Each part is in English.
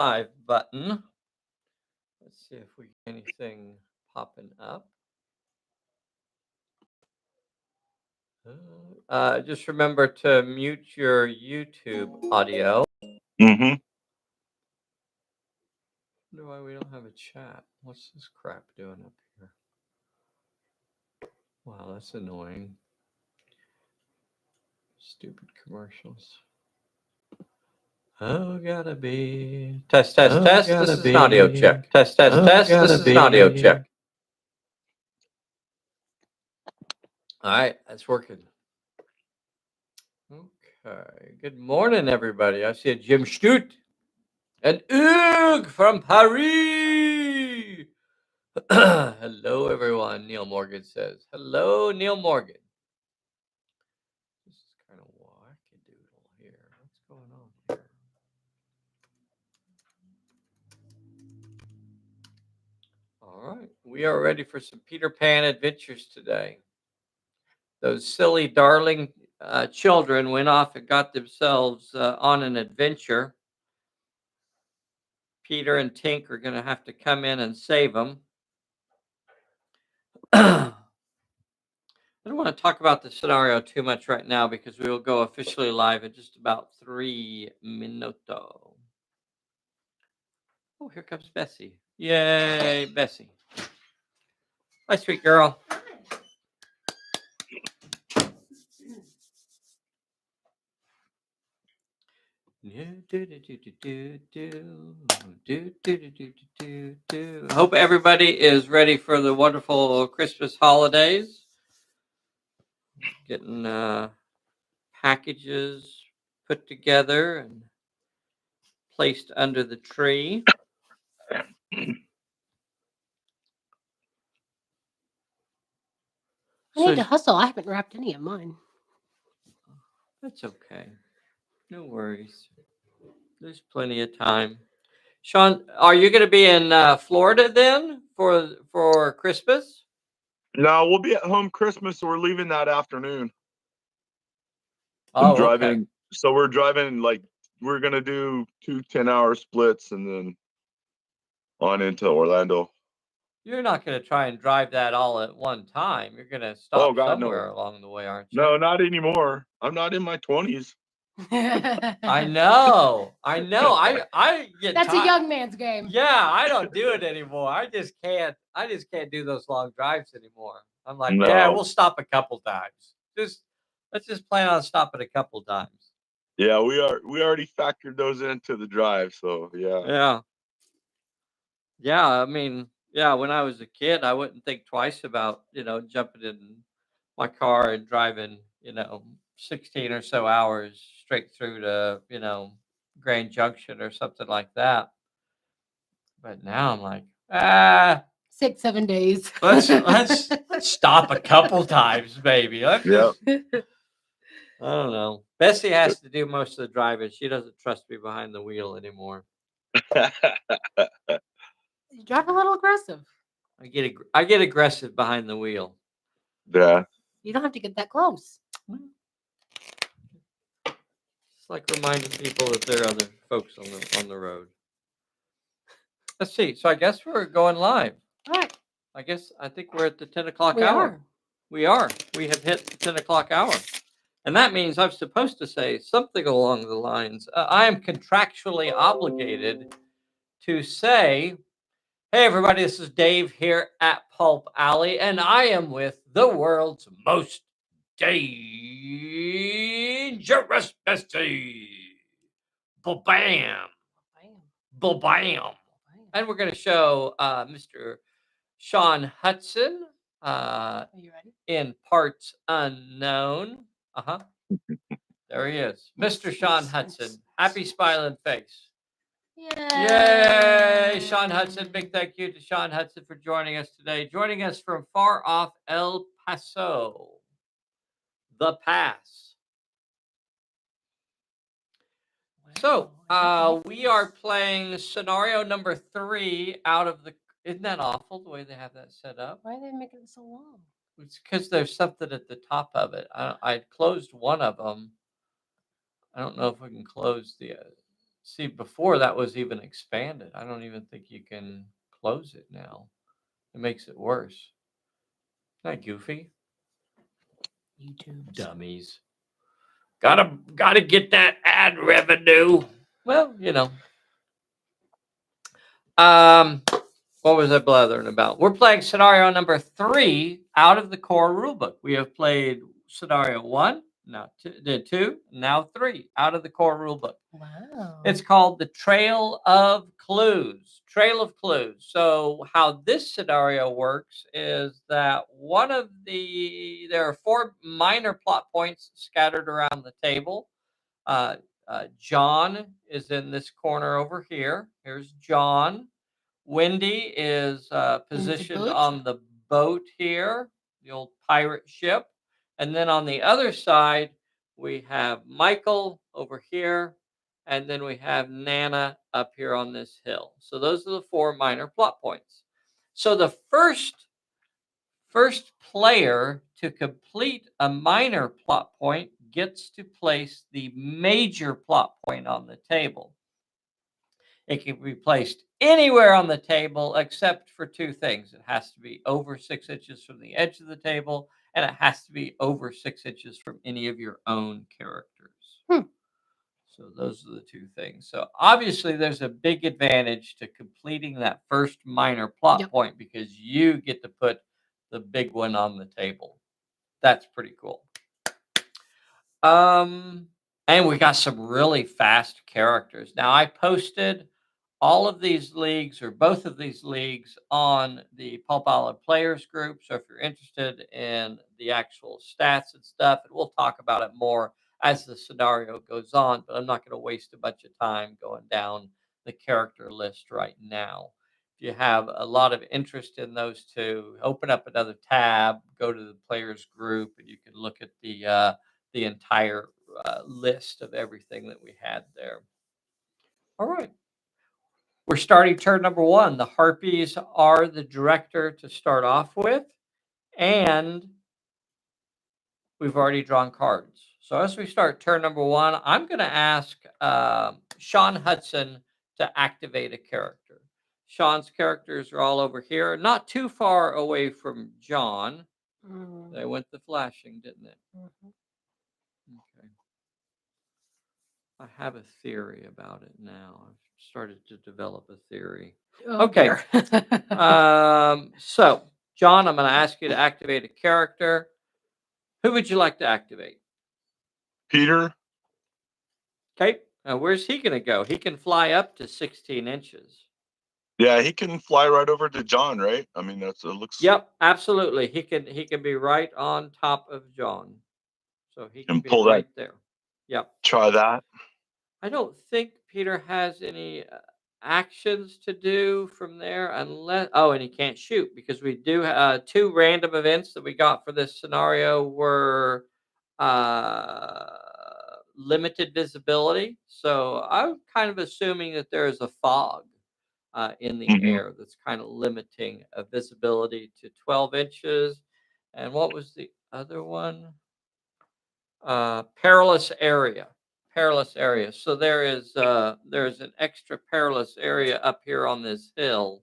live button. Let's see if we get anything popping up. Just remember to mute your YouTube audio. Mm-hmm. Wonder why we don't have a chat. What's this crap doing up here? Wow, that's annoying. Stupid commercials. Oh, gotta be. Test. This is an audio check. Test. This is an audio check. All right, that's working. Okay. Good morning, everybody. I see a Jim Stute and Oog from Paris. Hello, everyone. Neil Morgan says. Hello, Neil Morgan. This is kind of wackadoodle here. What's going on here? All right. We are ready for some Peter Pan adventures today. Those silly, darling children went off and got themselves on an adventure. Peter and Tink are going to have to come in and save them. I don't want to talk about the scenario too much right now because we will go officially live in just about 3 minutes. Oh, here comes Bessie. Yay, Bessie. Hi, sweet girl. Hope everybody is ready for the wonderful Christmas holidays. Getting packages put together and placed under the tree. I need to hustle. I haven't wrapped any of mine. That's okay. No worries. There's plenty of time. Sean, are you going to be in Florida then for Christmas? No, we'll be at home Christmas, so we're leaving that afternoon. Oh, driving. okay. So we're driving, we're going to do 2 10-hour splits and then on into Orlando. You're not going to try and drive that all at one time. You're going to stop somewhere along the way, aren't you? No, not anymore. I'm not in my 20s. I know. I get That's a young man's game. Yeah, I don't do it anymore. I just can't do those long drives anymore. I'm like, yeah, we'll stop a couple times. Let's just plan on stopping a couple times. Yeah, we already factored those into the drive, so yeah. Yeah, I mean, yeah, when I was a kid, I wouldn't think twice about, jumping in my car and driving, 16 or so hours straight through to, Grand Junction or something like that. But now I'm like, 6, 7 days. let's stop a couple times, maybe. Yeah. I don't know. Bessie has to do most of the driving. She doesn't trust me behind the wheel anymore. You drive a little aggressive. I get aggressive behind the wheel. Yeah. You don't have to get that close. It's like reminding people that there are other folks on the road. Let's see. So I guess we're going live. All right. I think we're at the 10 o'clock hour. We are. We have hit the 10 o'clock hour. And that means I'm supposed to say something along the lines. I am contractually obligated to say, hey, everybody, this is Dave here at Pulp Alley, and I am with the world's most dangerous bestie. Ba-bam. Ba-bam. And we're going to show Mr. Sean Hudson Are you ready? in Parts Unknown. There he is. Mr. Sean Hudson. Happy smiling face. Yay! Sean Hudson. Big thank you to Sean Hudson for joining us today. Joining us from far off El Paso. The Pass. So, we are playing scenario number 3 out of the... Isn't that awful, the way they have that set up? Why are they making it so long? It's because there's something at the top of it. I closed one of them. I don't know if we can close the... See, before that was even expanded. I don't even think you can close it now. It makes it worse. Isn't that goofy? YouTube. Dummies. Gotta get that ad revenue. Well, what was I blathering about? We're playing scenario number 3 out of the core rulebook. We have played scenario 1, now 2, now 3 out of the core rulebook. Wow. It's called the Trail of Clues. Trail of Clues. So how this scenario works is that there are 4 minor plot points scattered around the table. John is in this corner over here. Here's John. Wendy is positioned boat. on the boat here, the old pirate ship. And then on the other side, we have Michael over here. And then we have Nana up here on this hill. So those are the 4 minor plot points. So the first player to complete a minor plot point gets to place the major plot point on the table. It can be placed anywhere on the table except for 2 things. It has to be over 6 inches from the edge of the table, and it has to be over 6 inches from any of your own characters. So those are the 2 things. So obviously there's a big advantage to completing that first minor plot point because you get to put the big one on the table. That's pretty cool. And we got some really fast characters. Now I posted all of these leagues or both of these leagues on the Pulp Alley Players group. So if you're interested in the actual stats and stuff, and we'll talk about it more as the scenario goes on, but I'm not going to waste a bunch of time going down the character list right now. If you have a lot of interest in those 2, open up another tab, go to the players group, and you can look at the entire list of everything that we had there. All right. We're starting turn number 1. The Harpies are the director to start off with, and we've already drawn cards. So as we start turn number 1, I'm going to ask Sean Hudson to activate a character. Sean's characters are all over here, not too far away from John. They went the flashing, didn't it? Okay. I have a theory about it now. I've started to develop a theory. Okay. So, John, I'm going to ask you to activate a character. Who would you like to activate? Peter. Okay. Now, where's he going to go? He can fly up to 16 inches. Yeah, he can fly right over to John, right? I mean, it looks. Yep, absolutely. He can be right on top of John. So he can be pull right that. there. Yep. Try that. I don't think Peter has any actions to do from there unless and he can't shoot because we do 2 random events that we got for this scenario were limited visibility. So I'm kind of assuming that there is a fog in the air that's kind of limiting a visibility to 12 inches. And what was the other one? Perilous area. So there's an extra perilous area up here on this hill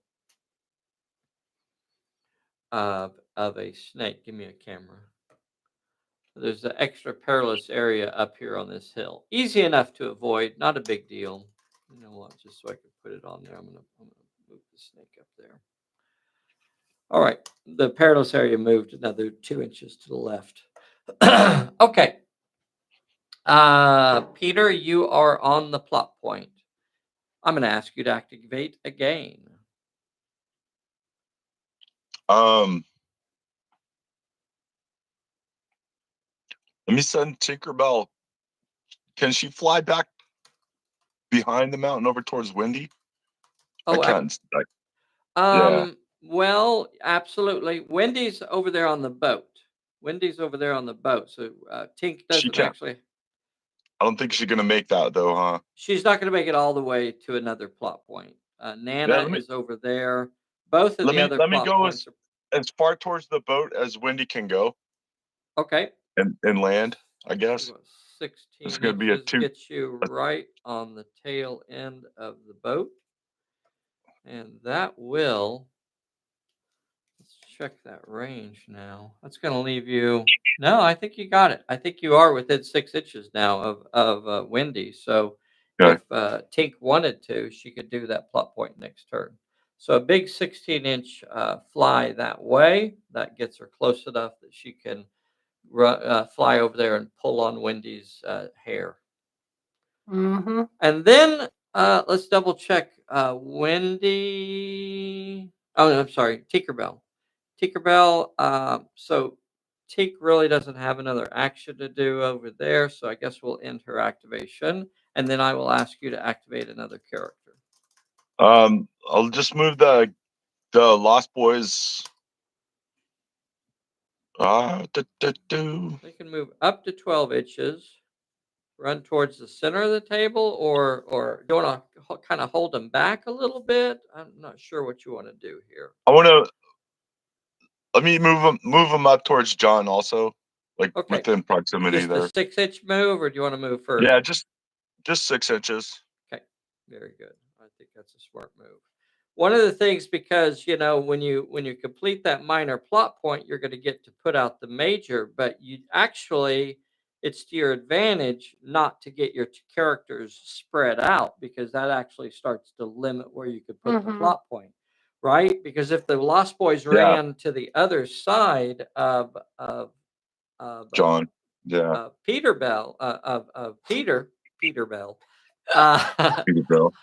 of a snake. Give me a camera. There's an extra perilous area up here on this hill. Easy enough to avoid, not a big deal. You know what? Just so I can put it on there, I'm gonna move the snake up there. All right, the perilous area moved another 2 inches to the left. Okay. Peter, you are on the plot point. I'm going to ask you to activate again. Let me send Tinkerbell. Can she fly back behind the mountain over towards Wendy? Oh, I can't. yeah. Well, absolutely. Wendy's over there on the boat. So Tink doesn't actually. I don't think she's going to make that though, huh? She's not going to make it all the way to another plot point. Nana is over there. Both of the other let me plot go points as far towards the boat as Wendy can go. Okay. And land, I guess. 16 It's gonna be a inches two. gets you right on the tail end of the boat. And that will, let's check that range now. That's going to leave you, no, I think you got it. I think you are within 6 inches now of Wendy. So Okay. if Tink wanted to, she could do that plot point next turn. So a big 16-inch fly that way, that gets her close enough that she can fly over there and pull on Wendy's hair. Mm-hmm. And then let's double check Wendy. Oh, no, I'm sorry, Tinkerbell. Tinkerbell. So Tink really doesn't have another action to do over there, so I guess we'll end her activation, and then I will ask you to activate another character. I'll just move the Lost Boys. They can move up to 12 inches, run towards the center of the table, or do you want to kind of hold them back a little bit? I'm not sure what you want to do here. I want to. Let me move them up towards John also, like Okay, within proximity just a there. 6-inch move, or do you want to move further? Yeah, just 6 inches. Okay, very good. I think that's a smart move. One of the things, because when you complete that minor plot point, you're going to get to put out the major, but you actually, it's to your advantage not to get your characters spread out, because that actually starts to limit where you could put the Mhm. plot point, right? Because if the Lost Boys Yeah. ran to the other side of John. Yeah. Peter Bell of Peter Bell. Peter Bell.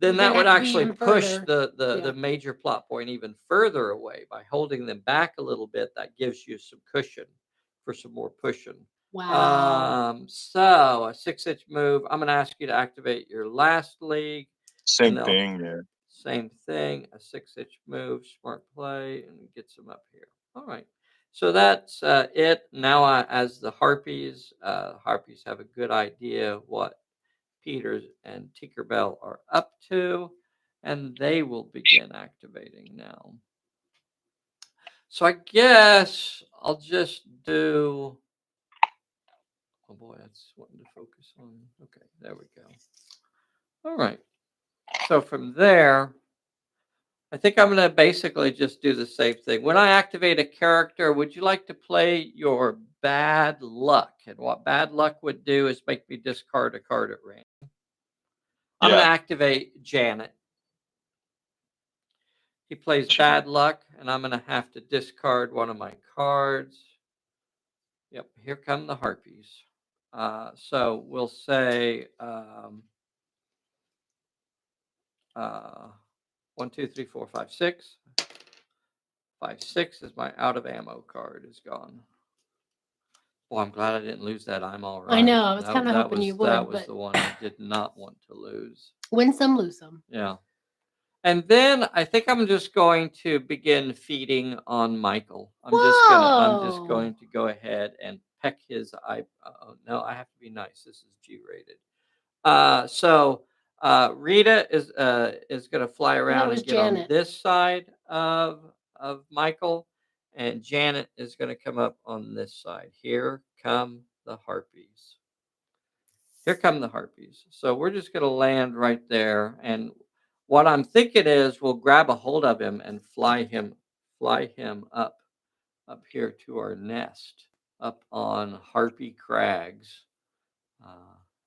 Then You're that gonna would have to be actually even push further. the Yeah. major plot point even further away by holding them back a little bit. That gives you some cushion for some more pushing. Wow. So a 6-inch move. I'm going to ask you to activate your last league. Same they'll- thing. Yeah. Same thing. A 6-inch move, smart play, and gets them up here. All right. So that's it. Now, as the harpies have a good idea what Peters and Tinkerbell are up to, and they will begin activating now. So I guess I'll just do. Oh boy, that's wanting to focus on. Okay, there we go. All right. So from there, I think I'm going to basically just do the same thing. When I activate a character, would you like to play your bad luck? And what bad luck would do is make me discard a card at random. I'm going to Yeah. activate Janet. He plays bad luck, and I'm going to have to discard one of my cards. Yep, here come the harpies. So we'll say 1, 2, 3, 4, 5, 6. 5, 6 is my out of ammo card is gone. Well, I'm glad I didn't lose that. I'm all right. I know. I was kind of hoping you would, That was but the one I did not want to lose. win some, lose some. Yeah. And then I think I'm just going to begin feeding on Michael. I'm just going to go ahead and peck his eye. Oh no, I have to be nice. This is G-rated. So Rita is going to fly around was and get on Janet. this side of Michael, and Janet is going to come up on this side. Here come the harpies. Here come the harpies. So we're just going to land right there, and what I'm thinking is we'll grab a hold of him and fly him up here to our nest up on Harpy Crags,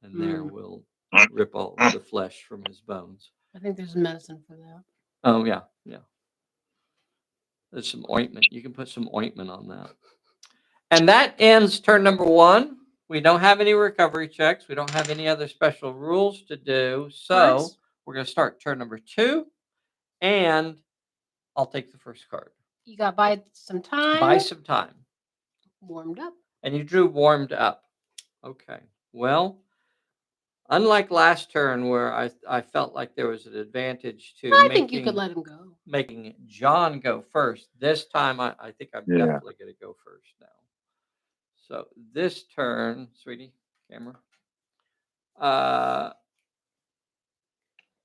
and there we'll rip all the flesh from his bones. I think there's medicine for that. Oh yeah, yeah. There's some ointment. You can put some ointment on that. And that ends turn number 1. We don't have any recovery checks. We don't have any other special rules to do. So Cards? we're going to start turn number 2, and I'll take the first card. You got buy some time. Buy some time. Warmed up. And you drew warmed up. Okay. Well, unlike last turn where I felt like there was an advantage to I think you could let him go. making John go first. This time I think I'm definitely going to go first now. So this turn, sweetie, camera.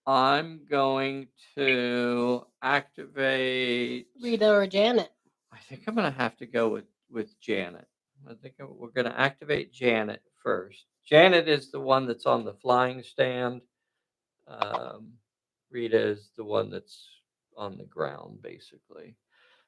I'm going to activate Rita or Janet. I think I'm going to have to go with Janet. I think we're going to activate Janet first. Janet is the one that's on the flying stand. Rita is the one that's on the ground, basically.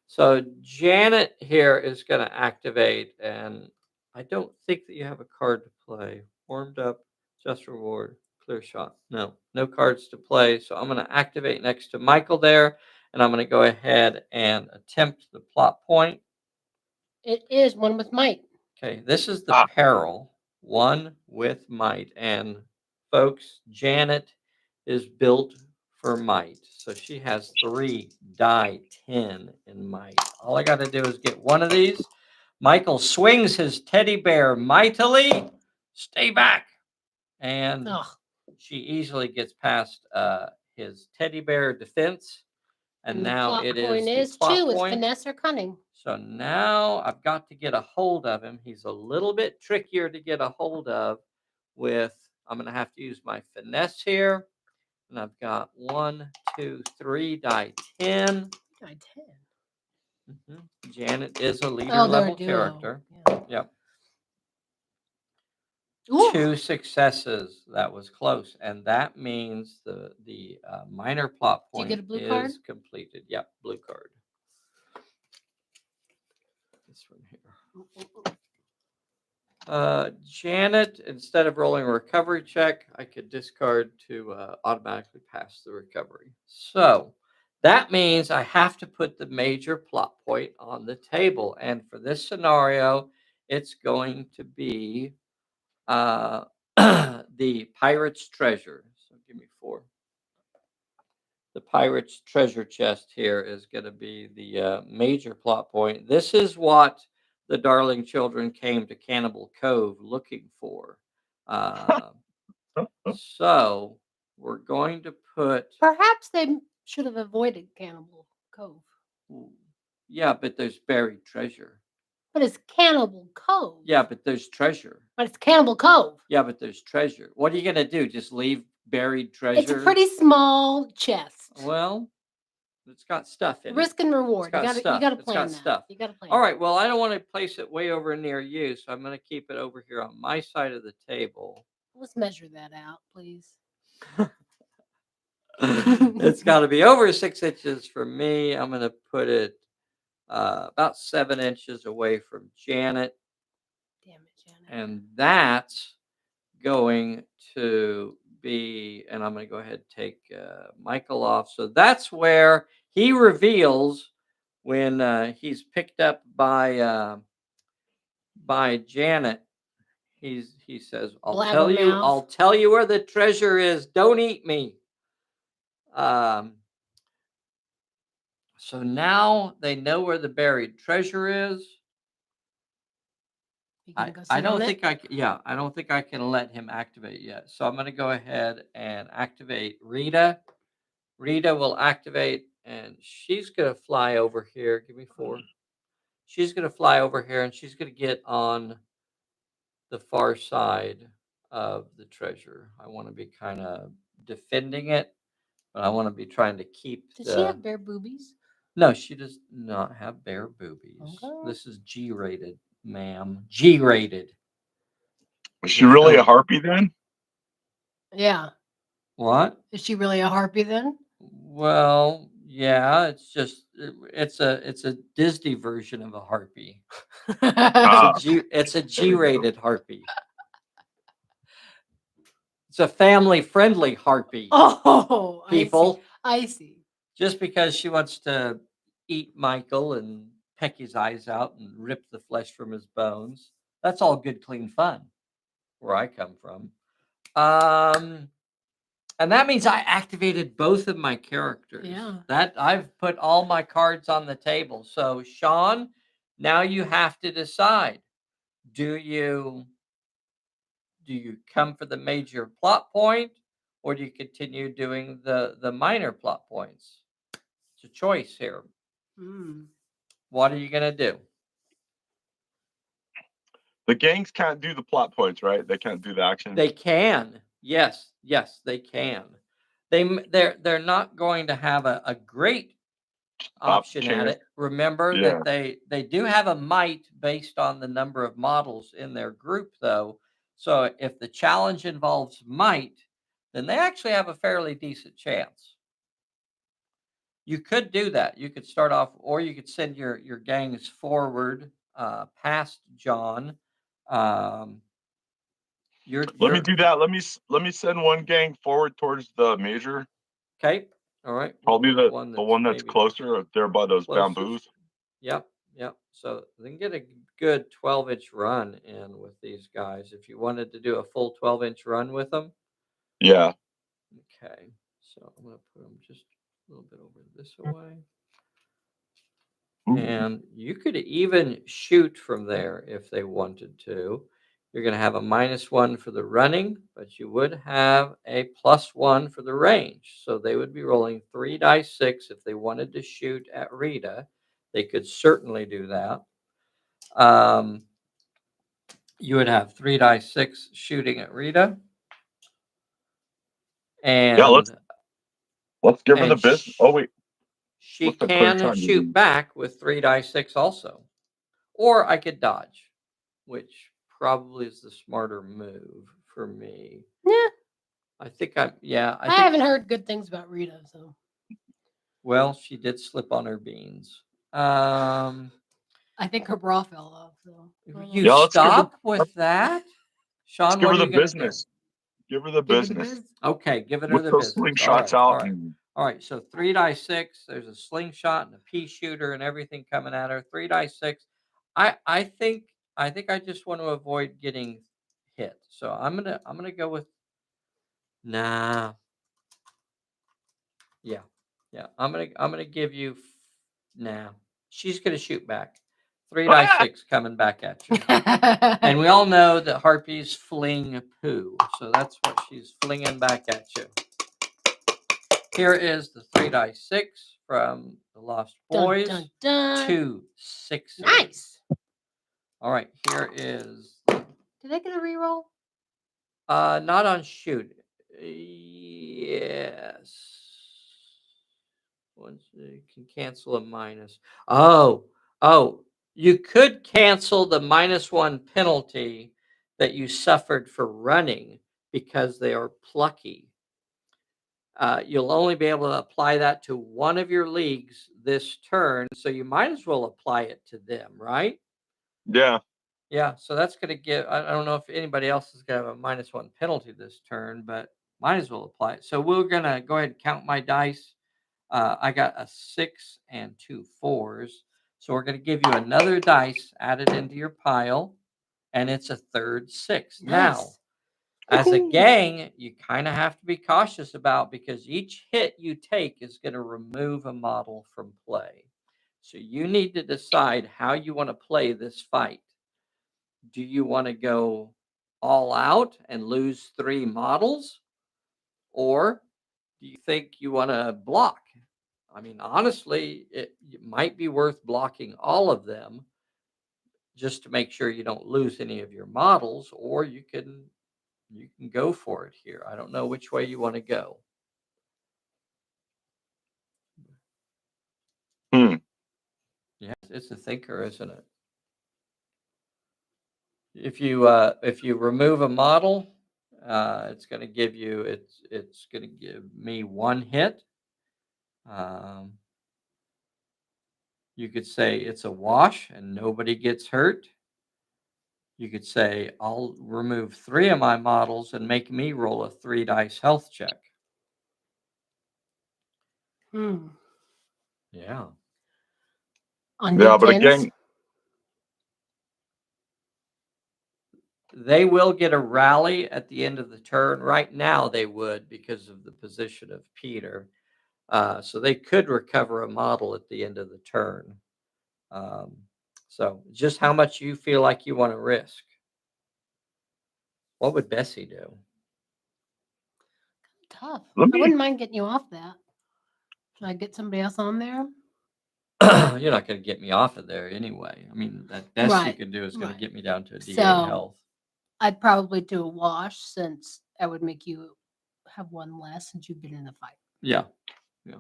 So Janet here is going to activate, and I don't think that you have a card to play. Warmed up, just reward, clear shot. No, no cards to play. So I'm going to activate next to Michael there, and I'm going to go ahead and attempt the plot point. It is one with might. Okay, this is the peril, one with might. And folks, Janet is built for might. So she has 3 die 10 in might. All I got to do is get one of these. Michael swings his teddy bear mightily. Stay back. And she easily gets past his teddy bear defense. And now the it plot point is is the plot 2 with point. finesse or cunning. So now I've got to get a hold of him. He's a little bit trickier to get a hold of with, I'm going to have to use my finesse here. And I've got 1, 2, 3, die 10. Die 10. Janet is a leader they're a level duo. character. Yeah. Yep. Ooh. 2 successes. That was close. And that means the minor plot Did you point get a blue is card? completed. Yep, blue card. This one here. Janet, instead of rolling a recovery check, I could discard to automatically pass the recovery. So that means I have to put the major plot point on the table. And for this scenario, it's going to be the pirate's treasure. So give me 4. The pirate's treasure chest here is going to be the major plot point. This is what the Darling children came to Cannibal Cove looking for. So we're going to put. Perhaps they should have avoided Cannibal Cove. Yeah, but there's buried treasure. But it's Cannibal Cove. Yeah, but there's treasure. But it's Cannibal Cove. Yeah, but there's treasure. What are you going to do? Just leave buried treasure? It's a pretty small chest. Well, it's got stuff in it. Risk and reward. You got to plan that. Stuff. You got to plan. All right. Well, I don't want to place it way over near you, so I'm going to keep it over here on my side of the table. Let's measure that out, please. It's got to be over 6 inches from me. I'm going to put it about 7 inches away from Janet. Damn it, Janet. And that's going to be, and I'm going to go ahead and take Michael off. So that's where he reveals when he's picked up by Janet. He says, I'll tell you where the treasure is. Don't eat me. So now they know where the buried treasure is. I don't think I can let him activate yet. So I'm going to go ahead and activate Rita. Rita will activate, and she's going to fly over here. Give me 4. She's going to fly over here, and she's going to get on the far side of the treasure. I want to be kind of defending it, but I want to be trying to keep. Does she have bare boobies? No, she does not have bare boobies. Okay. This is G-rated, ma'am. G-rated. Was she really a harpy then? Yeah. What? Is she really a harpy then? Well, yeah. It's just it's a Disney version of a harpy. It's a G-rated harpy. It's a family-friendly harpy. Oh, people. I see. Just because she wants to eat Michael and peck his eyes out and rip the flesh from his bones, that's all good, clean fun where I come from. And that means I activated both of my characters. Yeah. That I've put all my cards on the table. So, Sean, now you have to decide. Do you come for the major plot point, or do you continue doing the minor plot points? It's a choice here. What are you going to do? The gangs can't do the plot points, right? They can't do the action. They can. Yes, they can. They're not going to have a great option at chance. it. Remember Yeah. that they do have a might based on the number of models in their group, though. So if the challenge involves might, then they actually have a fairly decent chance. You could do that. You could start off, or you could send your gangs forward past John. Um, Let me you're do that. Let me send one gang forward towards the major. okay. All right. Probably The the one the that's one that's maybe closer up there by those closest. bamboos. Yep. Yep. So they can get a good 12-inch run in with these guys. If you wanted to do a full 12-inch run with them. Yeah. Okay. So I'm going to put them just a little bit over this way. Ooh. And you could even shoot from there if they wanted to. You're going to have a -1 for the running, but you would have a +1 for the range. So they would be rolling 3 dice 6 if they wanted to shoot at Rita. They could certainly do that. You would have 3 dice 6 shooting at Rita. Yeah, And let's give her the and business. Oh wait, she what's the clear can time? shoot back with 3 dice 6 also. Or I could dodge, which probably is the smarter move for me. Yeah, I think I I think haven't heard good things about Rita, so well, she did slip on her beans. I think her bra fell off. So You Yeah, stop with that? let's Sean, give what her are the you gonna do? business. Give her the Give her the business. business. Okay, giving her Whip the those business. All slingshots right, all out right. and All right, so 3 dice 6. There's a slingshot and a pea shooter and everything coming at her. 3 dice 6. I think I just want to avoid getting hit. So I'm gonna go with nah. Yeah, yeah. I'm gonna give you nah. She's gonna shoot back. 3 dice 6 coming back at you. And we all know that harpies fling poo, so that's what she's flinging back at you. Here is the 3 dice 6 from the Lost Boys. dun, dun. 2 6s. Nice. All right, here is Did I get a reroll? not on shoot. Yes. Once you can cancel a minus. Oh, you could cancel the -1 penalty that you suffered for running because they are plucky. You'll only be able to apply that to one of your leagues this turn, so you might as well apply it to them, right? yeah. Yeah, so that's going to give. I don't know if anybody else is going to have a -1 penalty this turn, but might as well apply it. So we're going to go ahead and count my dice. I got a 6 and 2 4s. So we're going to give you another dice added into your pile, and it's a third 6. Now, Nice. as a gang, you kind of have to be cautious about because each hit you take is going to remove a model from play. So you need to decide how you want to play this fight. Do you want to go all out and lose 3 models? Or do you think you want to block? I mean, honestly, it might be worth blocking all of them just to make sure you don't lose any of your models, or you can go for it here. I don't know which way you want to go. Hmm. Yeah, it's a thinker, isn't it? If you remove a model, it's going to give you it's going to give me 1 hit. You could say it's a wash and nobody gets hurt. You could say I'll remove 3 of my models and make me roll a 3 dice health check. Hmm. Yeah. On Yeah, but D10s? again, They will get a rally at the end of the turn. Right now, they would because of the position of Peter. So they could recover a model at the end of the turn. Um, so just how much you feel like you want to risk. What would Bessie do? Tough. let I me wouldn't mind getting you off that. Should I get somebody else on there? You're not going to get me off of there anyway. I mean, that best you Right, can do is going to right. get me down to a D8 So- health. I'd probably do a wash since I would make you have 1 less since you've been in the fight. Yeah. Yeah.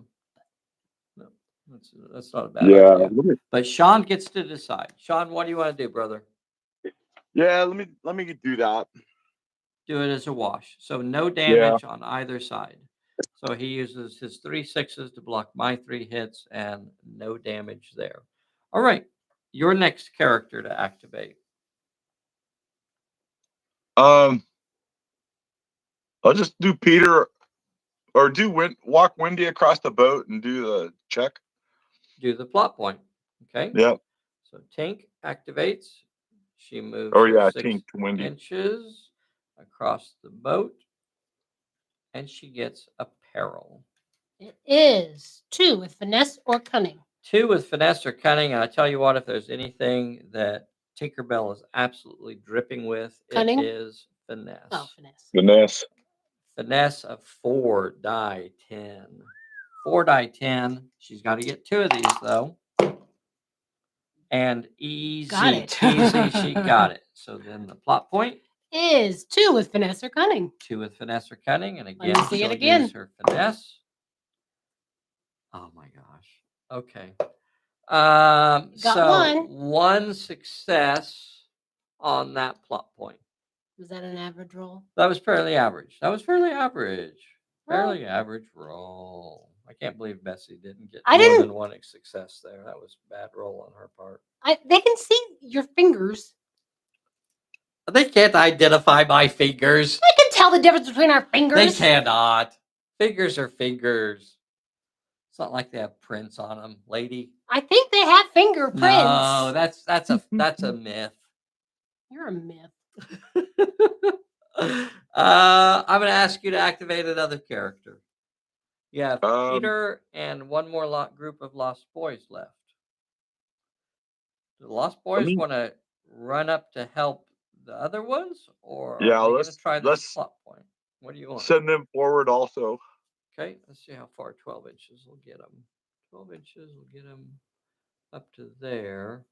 No. That's not a bad Yeah. idea. But Sean gets to decide. Sean, what do you want to do, brother? Yeah. Let me do that. Do it as a wash. So no damage on either side. So he uses his 3 6s to block my 3 hits and no damage there. All right. Your next character to activate. I'll just do Peter, or walk Wendy across the boat and do the check. Do the plot point. Okay. Yep. So Tink activates. She moves Oh her yeah, 6 Tink Wendy. inches across the boat. And she gets a peril. It is 2 with finesse or cunning. 2 with finesse or cunning. And I tell you what, if there's anything that Tinkerbell is absolutely dripping with, Cunning? it is finesse. Oh, finesse. Finesse. Finesse of 4 die 10. 4 die 10. She's got to get 2 of these though. And easy peasy, she got it. So then the plot point is 2 with finesse or cunning. 2 with finesse or cunning, and again, Let me see she'll it again. use her finesse. Oh my gosh. Okay. So one success on that plot point. Was that an average roll? That was fairly average. Fairly Well, average roll. I can't believe Bessie didn't get I more didn't- than one success there. That was a bad roll on her part. They can see your fingers. They can't identify my fingers. They can tell the difference between our fingers. They cannot. Fingers are fingers. It's not like they have prints on them, lady. I think they have fingerprints. No, that's a myth. You're a myth. I'm going to ask you to activate another character. You have Um, Peter and one more group of Lost Boys left. Do the Lost Boys want to run up to help the other ones, or Yeah, are they going to try this plot point? What do you want? Send them forward also. Okay, let's see how far 12 inches will get them. 12 inches will get them up to there.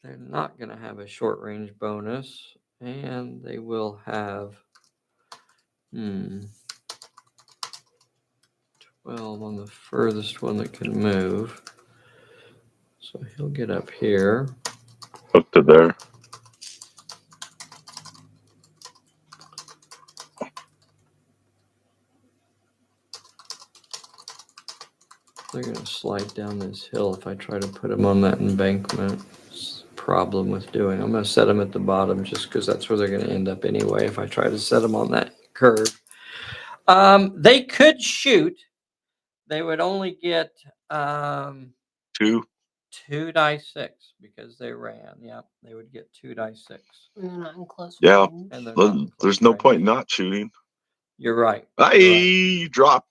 They're not going to have a short range bonus, and they will have 12 on the furthest one that can move. So he'll get up here. Up to there. They're going to slide down this hill if I try to put them on that embankment. It's a problem with doing. I'm going to set them at the bottom just because that's where they're going to end up anyway if I try to set them on that curve. They could shoot. They would only get 2. 2 die 6 because they ran. Yep, they would get 2 die 6. And they're not in close Yeah. range. And they're not in close There's no range. point not shooting. You're right. You drop.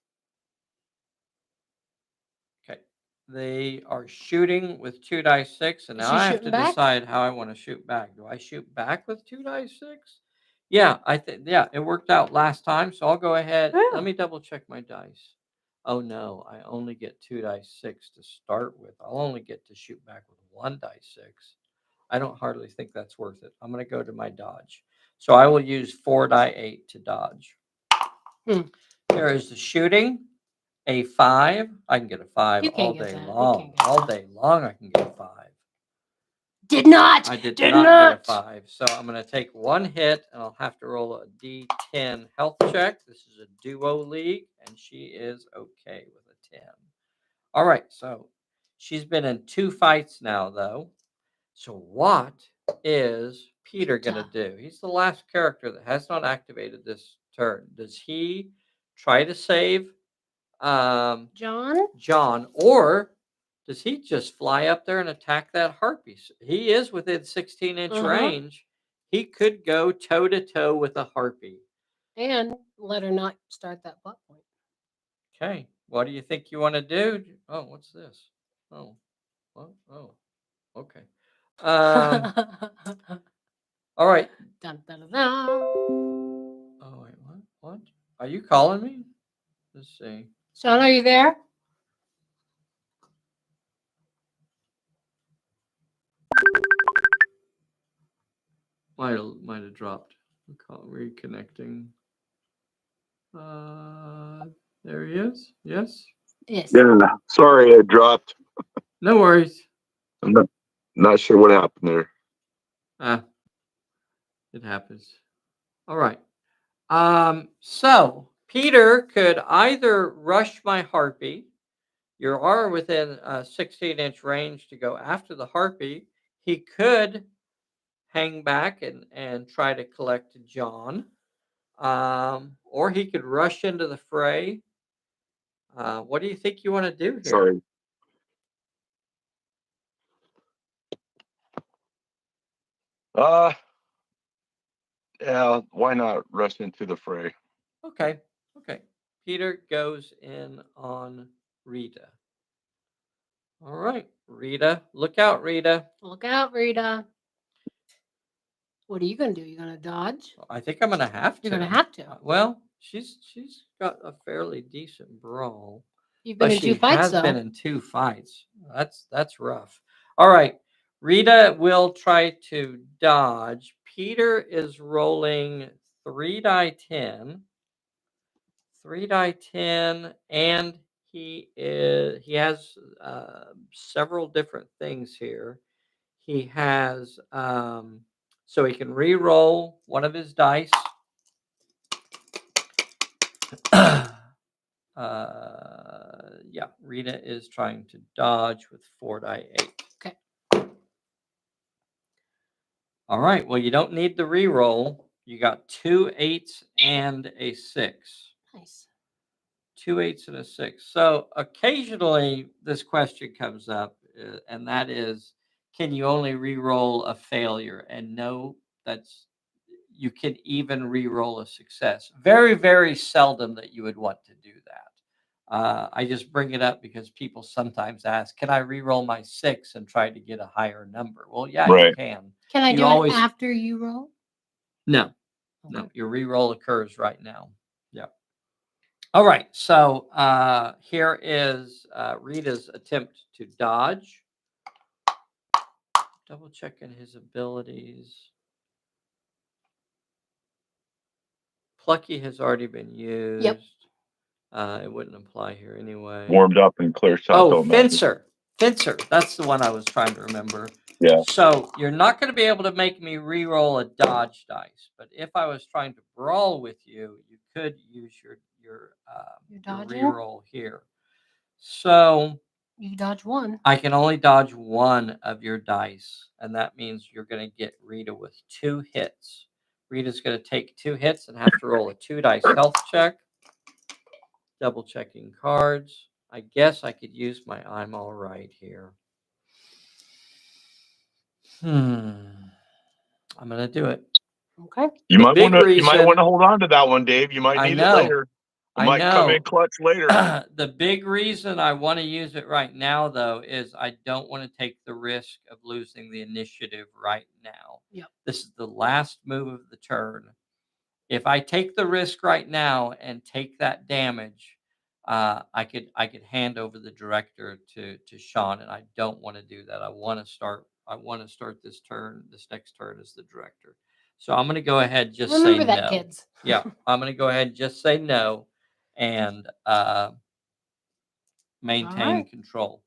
Okay. They are shooting with 2 die 6, and Is now she I have shooting to back? decide how I want to shoot back. Do I shoot back with 2 die 6? Yeah, it worked out last time, so I'll go ahead. Yeah. Let me double check my dice. Oh no, I only get 2 die 6 to start with. I'll only get to shoot back with 1 die 6. I don't hardly think that's worth it. I'm going to go to my dodge. So I will use 4 die 8 to dodge. There is the shooting. A 5. I can get a 5 You all can't get day that. You long. can't get All that. day long, I can get a 5. Did not. I did Did not not. get a 5. So I'm going to take 1 hit, and I'll have to roll a D10 health check. This is a duo league, and she is okay with a 10. All right, so she's been in 2 fights now, though. So what is Peter going to do? He's the last character that has not activated this turn. Does he try to save John, or does he just fly up there and attack that harpy? He is within 16-inch range. He could go toe to toe with a harpy and let her not start that plot point. Okay, what do you think you want to do? Oh, what's this? Oh, well, oh, okay. All right. Dun, dun, dun, dun. Oh wait, what? Are you calling me? Let's see. Sean, are you there? Might have dropped. Reconnecting. There he is. Yes. Yes. Yeah, sorry, I dropped. No worries. I'm not sure what happened there. It happens. All right. So Peter could either rush my harpy. You are within a 16-inch range to go after the harpy. He could hang back and try to collect John. Or he could rush into the fray. What do you think you want to do here? Sorry. Yeah, why not rush into the fray? Okay. Okay. Peter goes in on Rita. All right, Rita. Look out, Rita. Look out, Rita. What are you gonna do? You gonna dodge? I think I'm gonna have to. You're gonna have to. Well, she's got a fairly decent brawl. You've been But in she 2 fights has though. been in 2 fights. That's rough. All right. Rita will try to dodge. Peter is rolling 3 die 10. 3 die 10, and he has several different things here. He has so he can re-roll one of his dice. Yeah, Rita is trying to dodge with 4 die 8. Okay. All right. Well, you don't need the re-roll. You got 2 8s and a 6. Nice. 2 8s and a 6. So occasionally this question comes up, and that is, can you only re-roll a failure? And no, you can even re-roll a success. Very, very seldom that you would want to do that. I just bring it up because people sometimes ask, can I re-roll my 6 and try to get a higher number? Well, yeah, you Right. can. Can I You do always- it after you roll? No, Okay. your re-roll occurs right now. Yeah. All right. So here is Rita's attempt to dodge. Double checking his abilities. Plucky has already been used. Yep. It wouldn't apply here anyway. Warmed up and clear shot. Oh, don't matter. Fencer. Fencer. That's the one I was trying to remember. Yeah. So you're not going to be able to make me re-roll a dodge dice. But if I was trying to brawl with you, you could use your dodging? re-roll here. So You dodge 1. I can only dodge 1 of your dice, and that means you're going to get Rita with 2 hits. Rita's going to take 2 hits and have to roll a 2 dice health check. Double checking cards. I guess I could use my I'm all right here. I'm going to do it. Okay. You might want to hold on to that one, Dave. You might need it later. It might come in clutch later. The big reason I want to use it right now, though, is I don't want to take the risk of losing the initiative right now. Yep. This is the last move of the turn. If I take the risk right now and take that damage, I could hand over the director to Sean, and I don't want to do that. I want to start this next turn as the director. So I'm going to go ahead and just Remember say that, no. kids. Yeah, I'm going to go ahead and just say no and maintain control.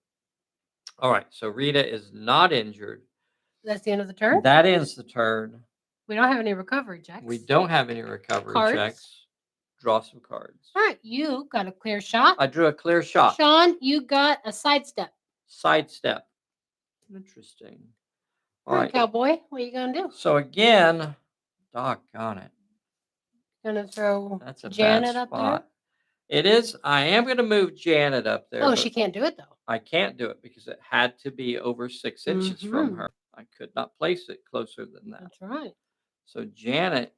All right, so Rita is not injured. That's the end of the turn? That ends the turn. We don't have any recovery checks. We don't have any recovery checks. Draw some cards. All right, you got a clear shot. I drew a clear shot. Sean, you got a sidestep. Sidestep. Interesting. All right, cowboy, what are you going to do? So again, doggone it. Going to throw That's a Janet bad up spot. there? It is. I am going to move Janet up there. Oh, she can't do it, though. I can't do it because it had to be over 6 inches from her. I could not place it closer than that. That's right. So Janet,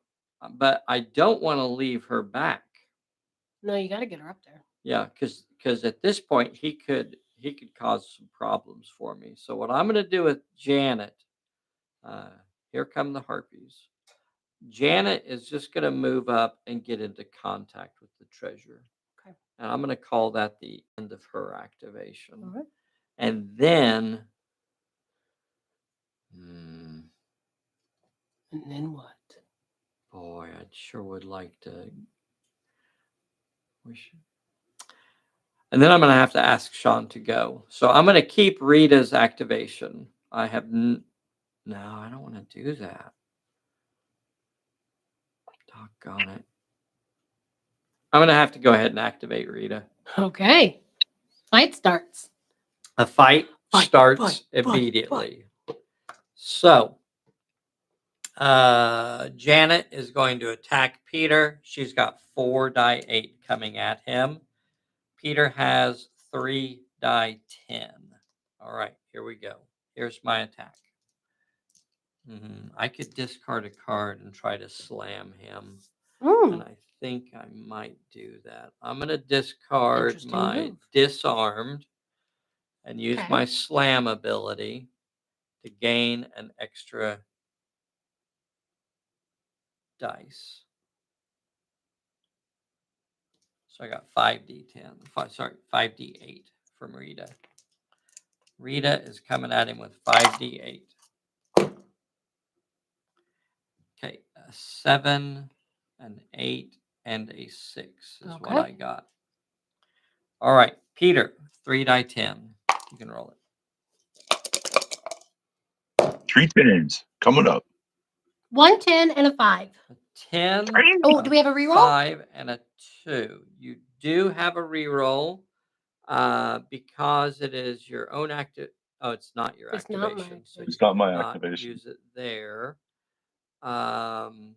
but I don't want to leave her back. No, you got to get her up there. Yeah, because at this point he could cause some problems for me. So what I'm going to do with Janet, here come the harpies. Janet is just going to move up and get into contact with the treasure. Okay. And I'm going to call that the end of her activation. All right. And then... And then what? Boy, I sure would like to... And then I'm going to have to ask Sean to go. So I'm going to keep Rita's activation. I have no, I don't want to do that. Doggone it. I'm going to have to go ahead and activate Rita. Okay. Fight starts. A fight starts fight. immediately. So Janet is going to attack Peter. She's got 4 die 8 coming at him. Peter has 3 die 10. All right, here we go. Here's my attack. I could discard a card and try to slam him. And I think I might do that. I'm going to discard Interesting my move. disarmed and use my slam ability to gain an extra dice. So I got 5d10. 5d8 from Rita. Rita is coming at him with 5d8. Okay, a 7, an 8, and a 6 is what I got. All right, Peter, 3 die 10. You can roll it. 3 10s coming up. 1 10 and a 5. A 10. Oh, do we have a reroll? 5 and a 2. You do have a reroll because it is your own active. Oh, it's not your activation. So it's not my activation. Use it there. Can't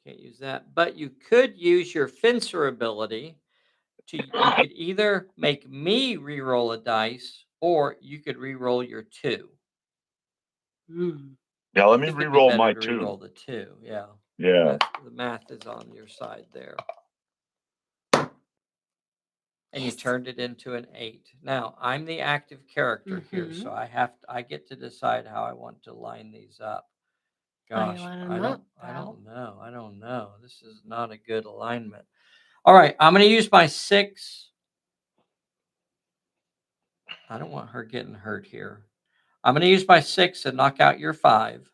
use that, but you could use your fencer ability to. You could either make me re-roll a dice, or you could re-roll your 2. Yeah, let me re-roll my 2. Re-roll the 2. Yeah. Yeah. The math is on your side there. And you turned it into an 8. Now I'm the active character here, so I get to decide how I want to line these up. Gosh, I don't know. This is not a good alignment. All right, I'm going to use my 6. I don't want her getting hurt here. I'm going to use my 6 and knock out your 5.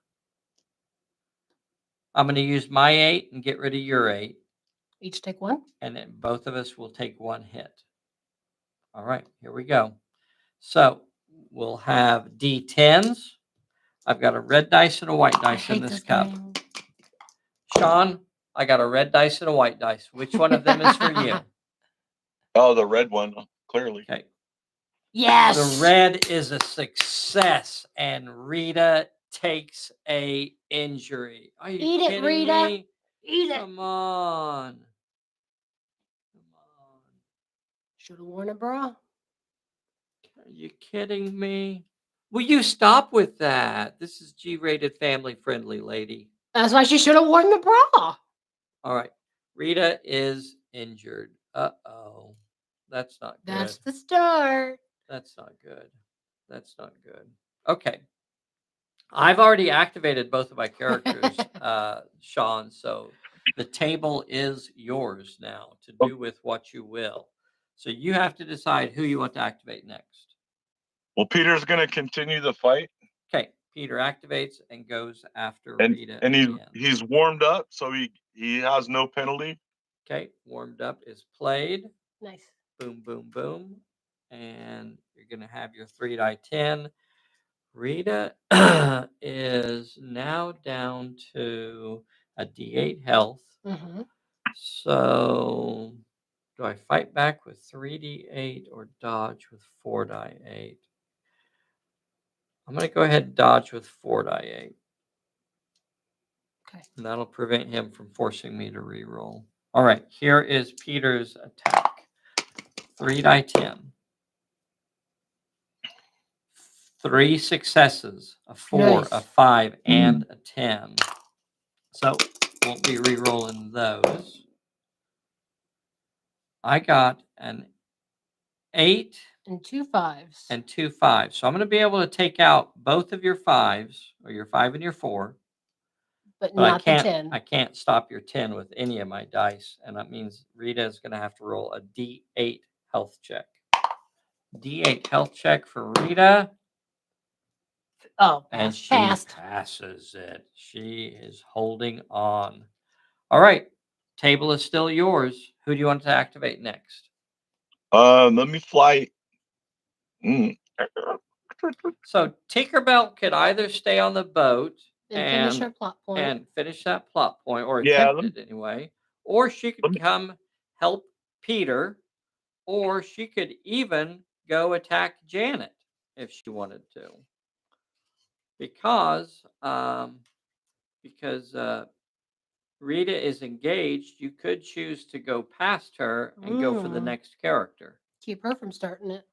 I'm going to use my 8 and get rid of your 8. Each take 1. And then both of us will take 1 hit. All right, here we go. So we'll have D10s. I've got a red dice and a white dice in this cup. Sean, I got a red dice and a white dice. Which one of them is for you? Oh, the red one, clearly. Okay. Yes. The red is a success, and Rita takes a injury. Are you Eat kidding it, Rita. me? Eat it. Come on. Should have worn a bra. Are you kidding me? Will you stop with that? This is G-rated, family-friendly, lady. That's why she should have worn the bra. All right. Rita is injured. Uh-oh. That's not good. That's the start. That's not good. That's not good. Okay. I've already activated both of my characters, Sean, so the table is yours now to do with what you will. So you have to decide who you want to activate next. Well, Peter's going to continue the fight. Okay. Peter activates and goes after Rita. And he's warmed up, so he has no penalty. Okay. Warmed up is played. Nice. Boom, boom, boom. And you're going to have your 3 die 10. Rita is now down to a D8 health. So do I fight back with 3d8 or dodge with 4 die 8? I'm going to go ahead and dodge with 4 die 8. Okay. And that'll prevent him from forcing me to reroll. All right, here is Peter's attack. 3 die 10. 3 successes, a 4, a 5, and a 10. So won't be re-rolling those. I got an 8 and 2 5s. And 2 5s. So I'm going to be able to take out both of your 5s, or your 5 and your 4. But not the 10. I can't stop your 10 with any of my dice. And that means Rita is going to have to roll a D8 health check. D8 health check for Rita. Oh, and she fast. passes it. She is holding on. All right. Table is still yours. Who do you want to activate next? Let me fly. Mm. So Tinkerbell could either stay on the boat And finish her plot point. and finish that plot point, or Yeah, attempt it anyway, or she let could me- come help Peter, or she could even go attack Janet if she wanted to, because Rita is engaged. You could choose to go past her and go for the next character. Keep her from starting it.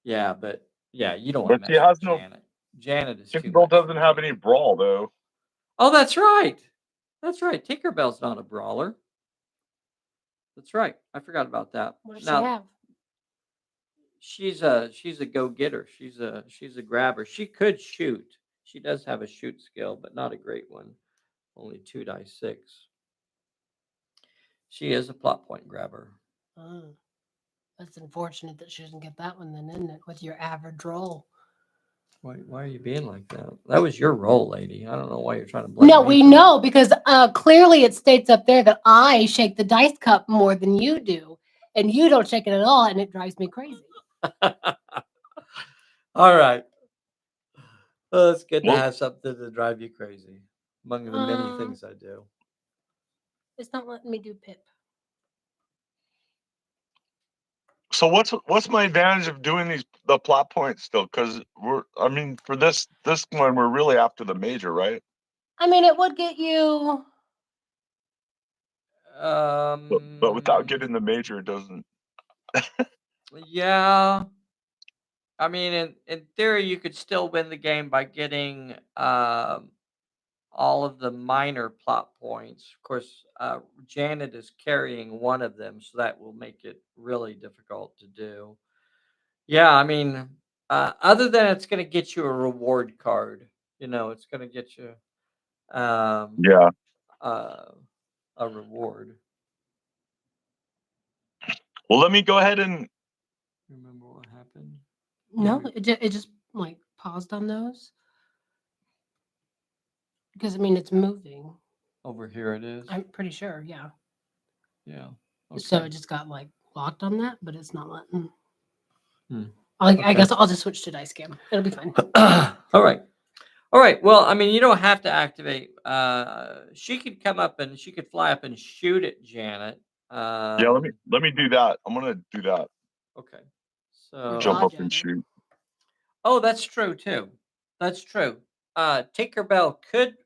Yeah, but you don't want But to she mess has with no. Janet. Janet is too Tinkerbell much. doesn't for have any Janet. brawl though. Oh, that's right. That's right. Tinkerbell's not a brawler. That's right. I forgot about that. What does Now, she have? she's a go-getter. She's a grabber. She could shoot. She does have a shoot skill, but not a great one. Only 2 dice 6. She is a plot point grabber. Oh, that's unfortunate that she doesn't get that one then, isn't it? With your average roll. Why are you being like that? That was your role, lady. I don't know why you're trying to blame No, me we for that. know because clearly it states up there that I shake the dice cup more than you do, and you don't shake it at all, and it drives me crazy. All right. Well, it's good to Well- have something to drive you crazy among the many things I do. It's not letting me do Pip. So what's my advantage of doing the plot points still? Because for this one we're really after the major, right? I mean, it would get you. But without getting the major, it doesn't. Yeah. I mean, in theory, you could still win the game by getting all of the minor plot points. Of course, Janet is carrying one of them, so that will make it really difficult to do. Yeah, I mean, other than it's going to get you a reward card. It's going to get you Yeah. a reward. Well, let me go ahead and. Remember what happened? No, Maybe- it just like paused on those because I mean it's moving. Over here it is. I'm pretty sure, yeah. Yeah. So Okay. it just got like locked on that, but it's not letting. Hmm. I Okay. guess I'll just switch to dice cam. It'll be fine. All right. All right. Well, I mean, you don't have to activate. She could come up and she could fly up and shoot at Janet. Yeah, let me do that. I'm gonna do that. Okay. Or So Jump up dodge and at it. shoot. Oh, that's true too. That's true. Tinkerbell could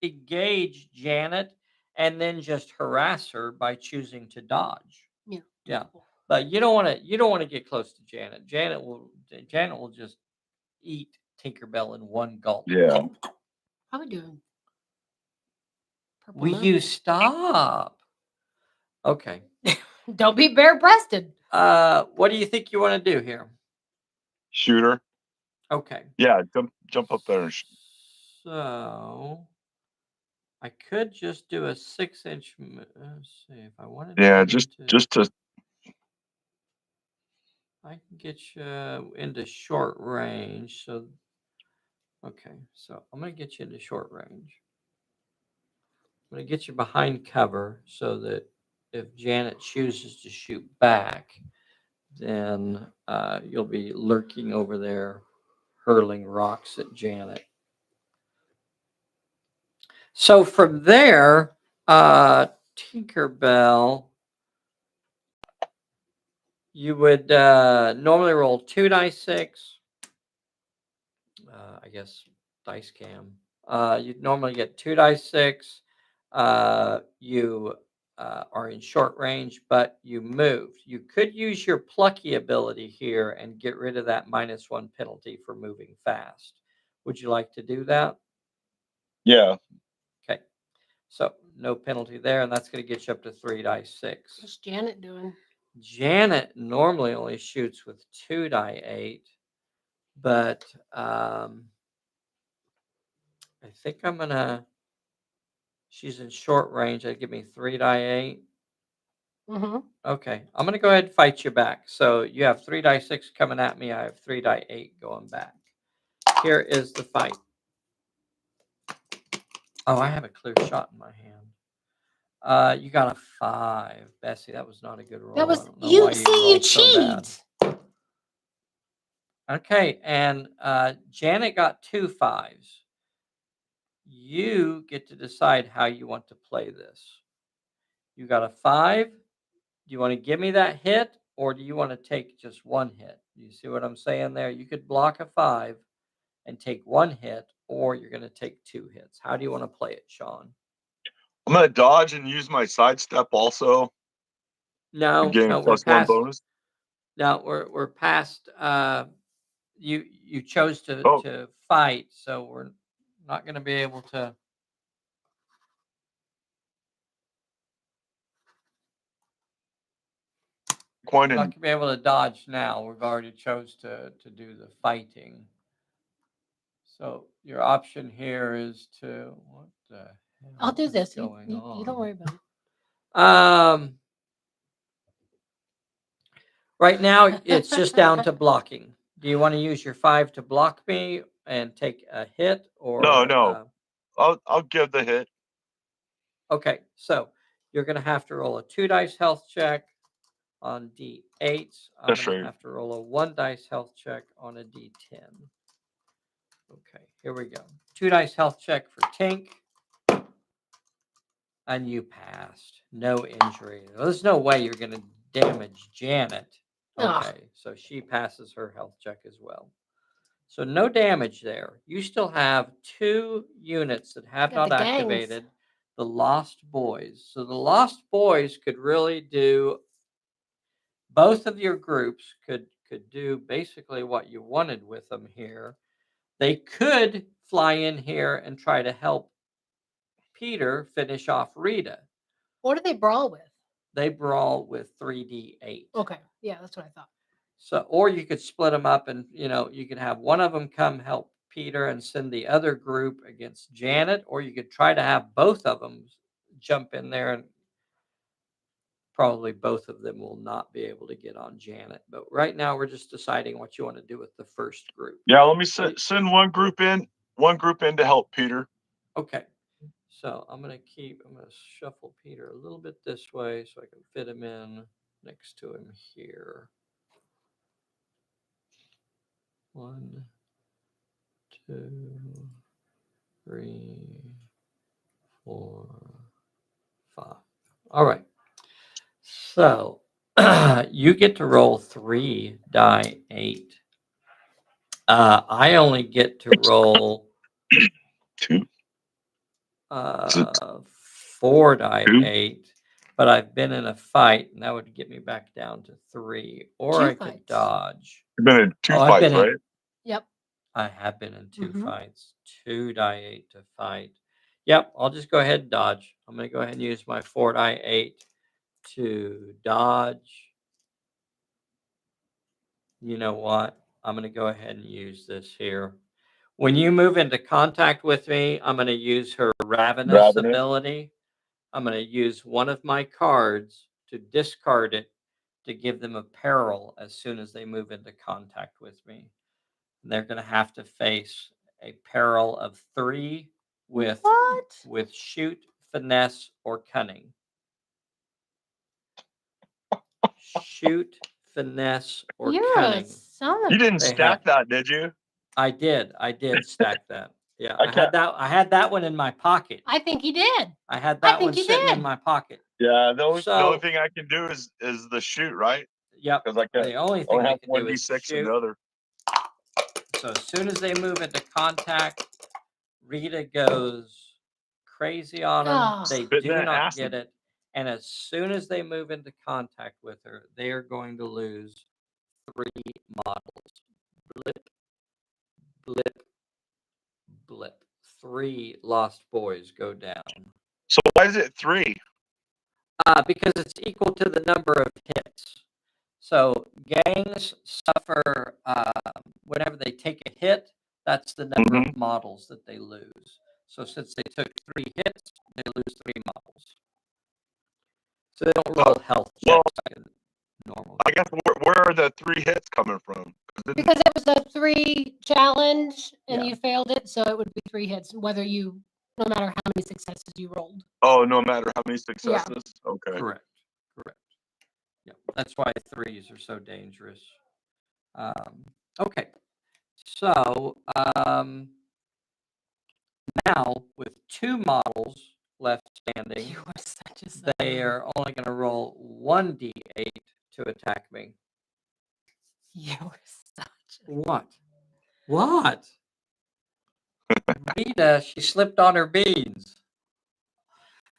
engage Janet and then just harass her by choosing to dodge. Yeah. Yeah. But you don't want to get close to Janet. Janet will just eat Tinkerbell in one gulp. Yeah. Probably doing. Purple Will Mountain. you stop? Okay. Don't be bare breasted. What do you think you want to do here? Shooter. Okay. Yeah, jump up there and shoot. So I could just do a 6-inch. Let's see if I wanted. Yeah, to just to. I can get you into short range. So okay. So I'm gonna get you into short range. I'm gonna get you behind cover so that if Janet chooses to shoot back, then you'll be lurking over there, hurling rocks at Janet. So from there, Tinkerbell, you would normally roll 2 dice 6. I guess dice cam. You'd normally get 2 dice 6. You are in short range, but you moved. You could use your plucky ability here and get rid of that -1 penalty for moving fast. Would you like to do that? Yeah. Okay. So no penalty there, and that's going to get you up to 3 dice 6. What's Janet doing? Janet normally only shoots with 2 die 8, but I think I'm gonna. She's in short range. That'd give me 3 die 8. Mm-hmm. Okay, I'm gonna go ahead and fight you back. So you have 3 die 6 coming at me. I have 3 die 8 going back. Here is the fight. Oh, I have a clear shot in my hand. You got a 5, Bessie. That was not a good roll. That was I don't know you. why See, you rolled so bad. cheat. Okay, and Janet got 2 5s. You get to decide how you want to play this. You got a 5. Do you want to give me that hit, or do you want to take just one hit? You see what I'm saying there? You could block a 5 and take one hit, or you're going to take 2 hits. How do you want to play it, Sean? I'm gonna dodge and use my sidestep also. No, Gain no, we're plus 1 past. bonus. No, we're past. You chose Oh, to fight, so we're not going to be able to. coin Not in. going to be able to dodge now. We've already chose to do the fighting. So your option here is to what the hell I'll do is this. You going don't on? worry about it. Right now it's just down to blocking. Do you want to use your 5 to block me and take a hit, or No. I'll give the hit. okay? So you're going to have to roll a 2 dice health check on D8s. I'm That's going to right. have to roll a 1 dice health check on a D10. Okay, here we go. 2 dice health check for Tink. And you passed. No injury. There's no way you're going to damage Janet. Ugh. Okay, so she passes her health check as well. So no damage there. You still have 2 units that have Got not the gangs. activated the Lost Boys. So the Lost Boys could really do, both of your groups could do basically what you wanted with them here. They could fly in here and try to help Peter finish off Rita. What do they brawl with? They brawl with 3d8. Okay, yeah, that's what I thought. So, or you could split them up, and you could have one of them come help Peter and send the other group against Janet, or you could try to have both of them jump in there, and probably both of them will not be able to get on Janet. But right now, we're just deciding what you want to do with the first group. Yeah, let me send one group in to help Peter. Okay. So I'm going to shuffle Peter a little bit this way so I can fit him in next to him here. 1, 2, 3, 4, 5. All right. So you get to roll 3 die 8. I only get to roll 2. 4 die 2? 8, but I've been in a fight, and that would get me back down to 3. Or 2 I could fights. dodge. You've been in 2 I've fights, been in- right? Yep. I have been in 2 Mhm. fights. 2 die 8 to fight. Yep, I'll just go ahead and dodge. I'm going to go ahead and use my 4 die 8 to dodge. You know what? I'm going to go ahead and use this here. When you move into contact with me, I'm going to use her Ravenous ability. I'm going to use one of my cards to discard it to give them a peril as soon as they move into contact with me. And they're going to have to face a peril of 3 with shoot, finesse, or cunning. Shoot, finesse, or You're cunning. a son of You didn't They stack that, did you? I did stack that. Yeah, I I had that one in my pocket. I think he did. I had I that think one you sitting in did. my pocket. Yeah, the only So- thing I can do is the shoot, right? Yep. Because I The only thing only we have can one do is d6 in shoot. the other. So as soon as they move into contact, Rita goes crazy on them. Oh. They Spitting do that not acid. get it. And as soon as they move into contact with her, they are going to lose 3 models. Blip, blip, blip. 3 lost boys go down. So why is it 3? Because it's equal to the number of hits. So gangs suffer whenever they take a hit. That's the number of models that they lose. So since they took 3 hits, they lose 3 models. So they don't roll health checks like normal. I guess where are the 3 hits coming from? Because it was a 3 challenge and Yeah. you failed it, so it would be 3 hits, whether you no matter how many successes you rolled. Oh, no matter how many successes? Okay. Correct. Yeah, that's why 3s are so dangerous. Okay, so now with 2 models left standing, You are such a they sucker. are only going to roll 1d8 to attack me. You are such a... What? Rita, she slipped on her beans.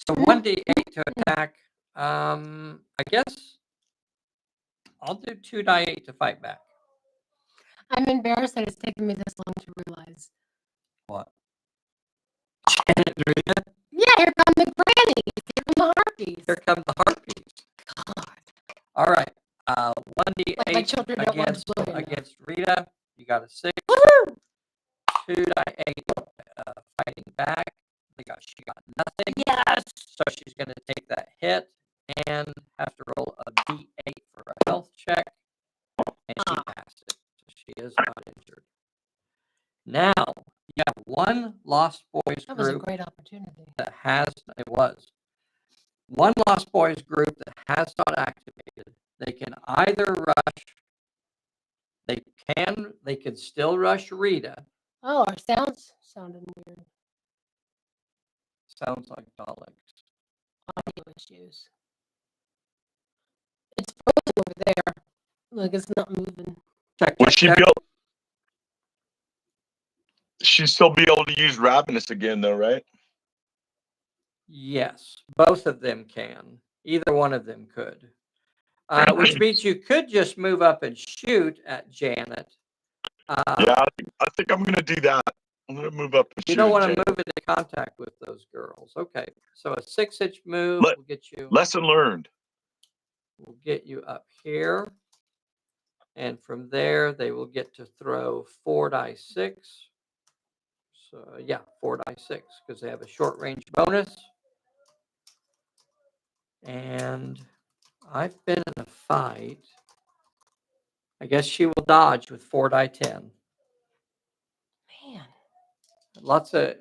So 1d8 to attack. I guess I'll do 2d8 to fight back. I'm embarrassed that it's taken me this long to realize. What? Yeah, here come the grannies. Here come the harpies. Here come the harpies. God. All right. 1d8 Like my children don't love against Blue enough. Rita. You got a 6. Woohoo! 2d8 fighting back. She got nothing. Yes. So she's going to take that hit and have to roll a d8 for a health check. And she passed it. So she is not injured. Now, you have one Lost Boys That was a group great opportunity. that has, it was, one Lost Boys group that has not activated. They can either rush, they can still rush Rita. Oh, our sounds sounded weird. Sounds like Daleks. Audio issues. It's frozen over there. Look, it's not moving. Check, Would check, she check. be able? She'd still be able to use Ravenous again, though, right? Yes, both of them can. Either one of them could. Which means you could just move up and shoot at Janet. Yeah, I think I'm going to do that. I'm going to move up and You shoot don't want to Janet. move into contact with those girls. Okay, so a 6-inch move will get you. Lesson learned. Will get you up here, and from there they will get to throw 4d6. So yeah, 4d6 because they have a short range bonus. And I've been in a fight. I guess she will dodge with 4d10. Man. Lots of,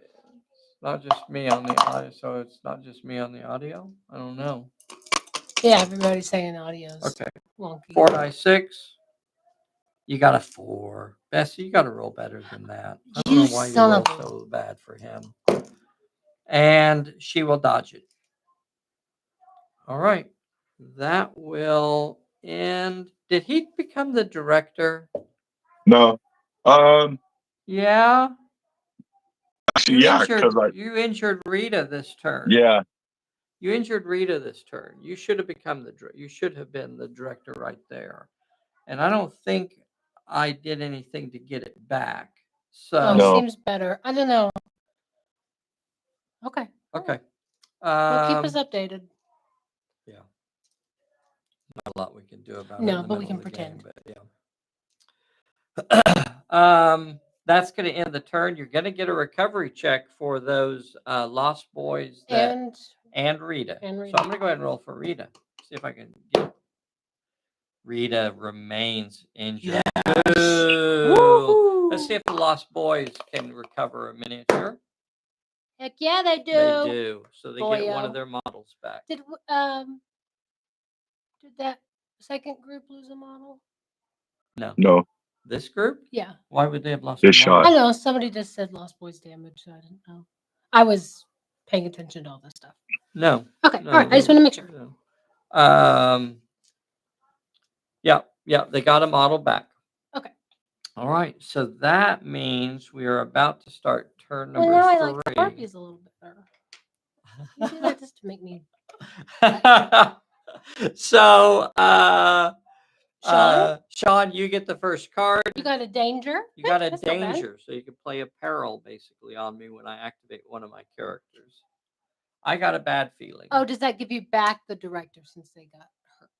not just me on the audio. So it's not just me on the audio. I don't know. Yeah, everybody's saying audio's Okay. wonky. 4d6. You got a 4. Bessie, you got to roll better than that. I don't know why you son roll of a- so bad for him. And she will dodge it. All right. That will end. Did he become the director? No. Yeah. Actually, yeah, because You injured Rita this turn. yeah. You injured Rita this turn. You should have you should have been the director right there. And I don't think I did anything to get it back. So Oh, No. seems better. I don't know. Okay. okay. Well, keep us updated. Yeah. Not a lot we can do about it. No, in the but we middle can of the game, pretend. but yeah. That's going to end the turn. You're going to get a recovery check for those Lost Boys and Rita. And So Rita. I'm going to go ahead and roll for Rita. See if I can get Rita remains injured. Boo. Woohoo! Let's see if the Lost Boys can recover a miniature. Heck yeah, they do. They do. So they get one Boyo. of their models back. Did that second group lose a model? No. This group? Yeah. Why would they have lost This a model? shot. I know. Somebody just said Lost Boys damage, so I didn't know. I was paying attention to all this stuff. No. Okay. No, All right. I just want to make sure. No. Yeah, they got a model back. Okay. All right, so that means we are about to start turn number Well, now 3. I like the Harpies a little bit better. You do that just to make me. So, Sean? Sean, you get the first card. You got a danger. You got a That's not bad. danger, so you can play a peril basically on me when I activate one of my characters. I got a bad feeling. Oh, does that give you back the director since they got hurt?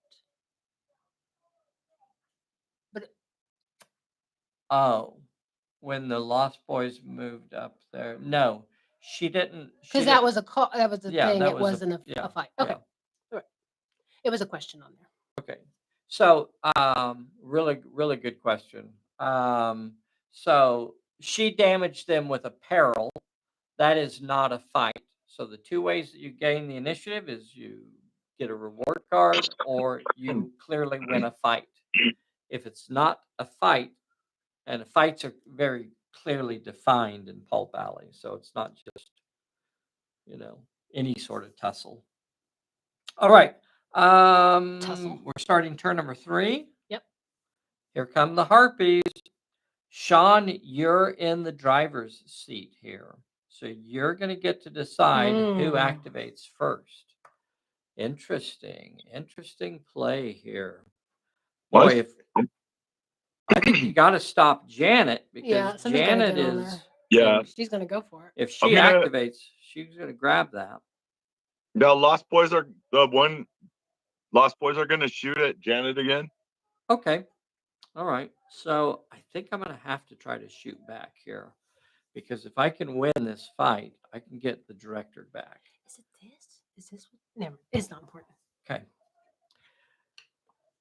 But Oh, when the Lost Boys moved up there. No, she didn't. because that was a call. That was the Yeah, thing. that It was a- wasn't a yeah, fight. Okay. yeah. All right. It was a question on there. Okay. So, really, really good question. So she damaged them with a peril, that is not a fight. So the two ways that you gain the initiative is you get a reward card or you clearly win a fight. If it's not a fight, and fights are very clearly defined in Pulp Alley, so it's not just, any sort of tussle. All right. Tussle. We're starting turn number 3. Yep. Here come the harpies. Sean, you're in the driver's seat here. So you're going to get to decide who activates first. Interesting play here. What? Boy, I think you got to stop Janet because something's gotta Janet get on is. her. Yeah. She's gonna go for it. If she activates, she's going to grab that. Now, Lost Boys are going to shoot at Janet again. Okay. All right. So I think I'm going to have to try to shoot back here because if I can win this fight, I can get the director back. Is it this? Is this? Never. It's not important. Okay.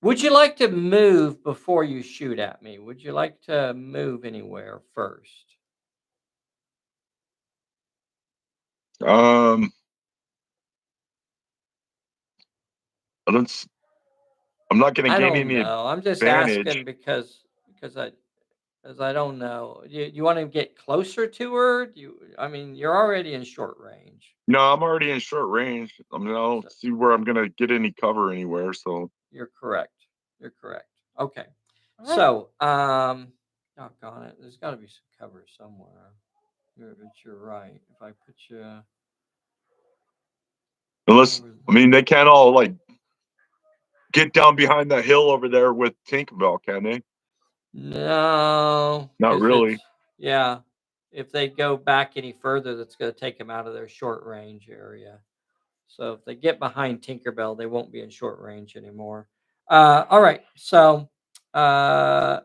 Would you like to move before you shoot at me? Would you like to move anywhere first? I'm not going to I gain don't any know. I'm just advantage. asking because I don't know. You want to get closer to her? You're already in short range. No, I'm already in short range. I don't see where I'm going to get any cover anywhere. So You're correct. Okay. All right. So, doggone it. There's got to be some cover somewhere. You're right. If I put you. unless, they can't all get down behind that hill over there with Tinkerbell, can they? No. Not really. Yeah. If they go back any further, that's going to take them out of their short range area. So if they get behind Tinkerbell, they won't be in short range anymore. All right. So they're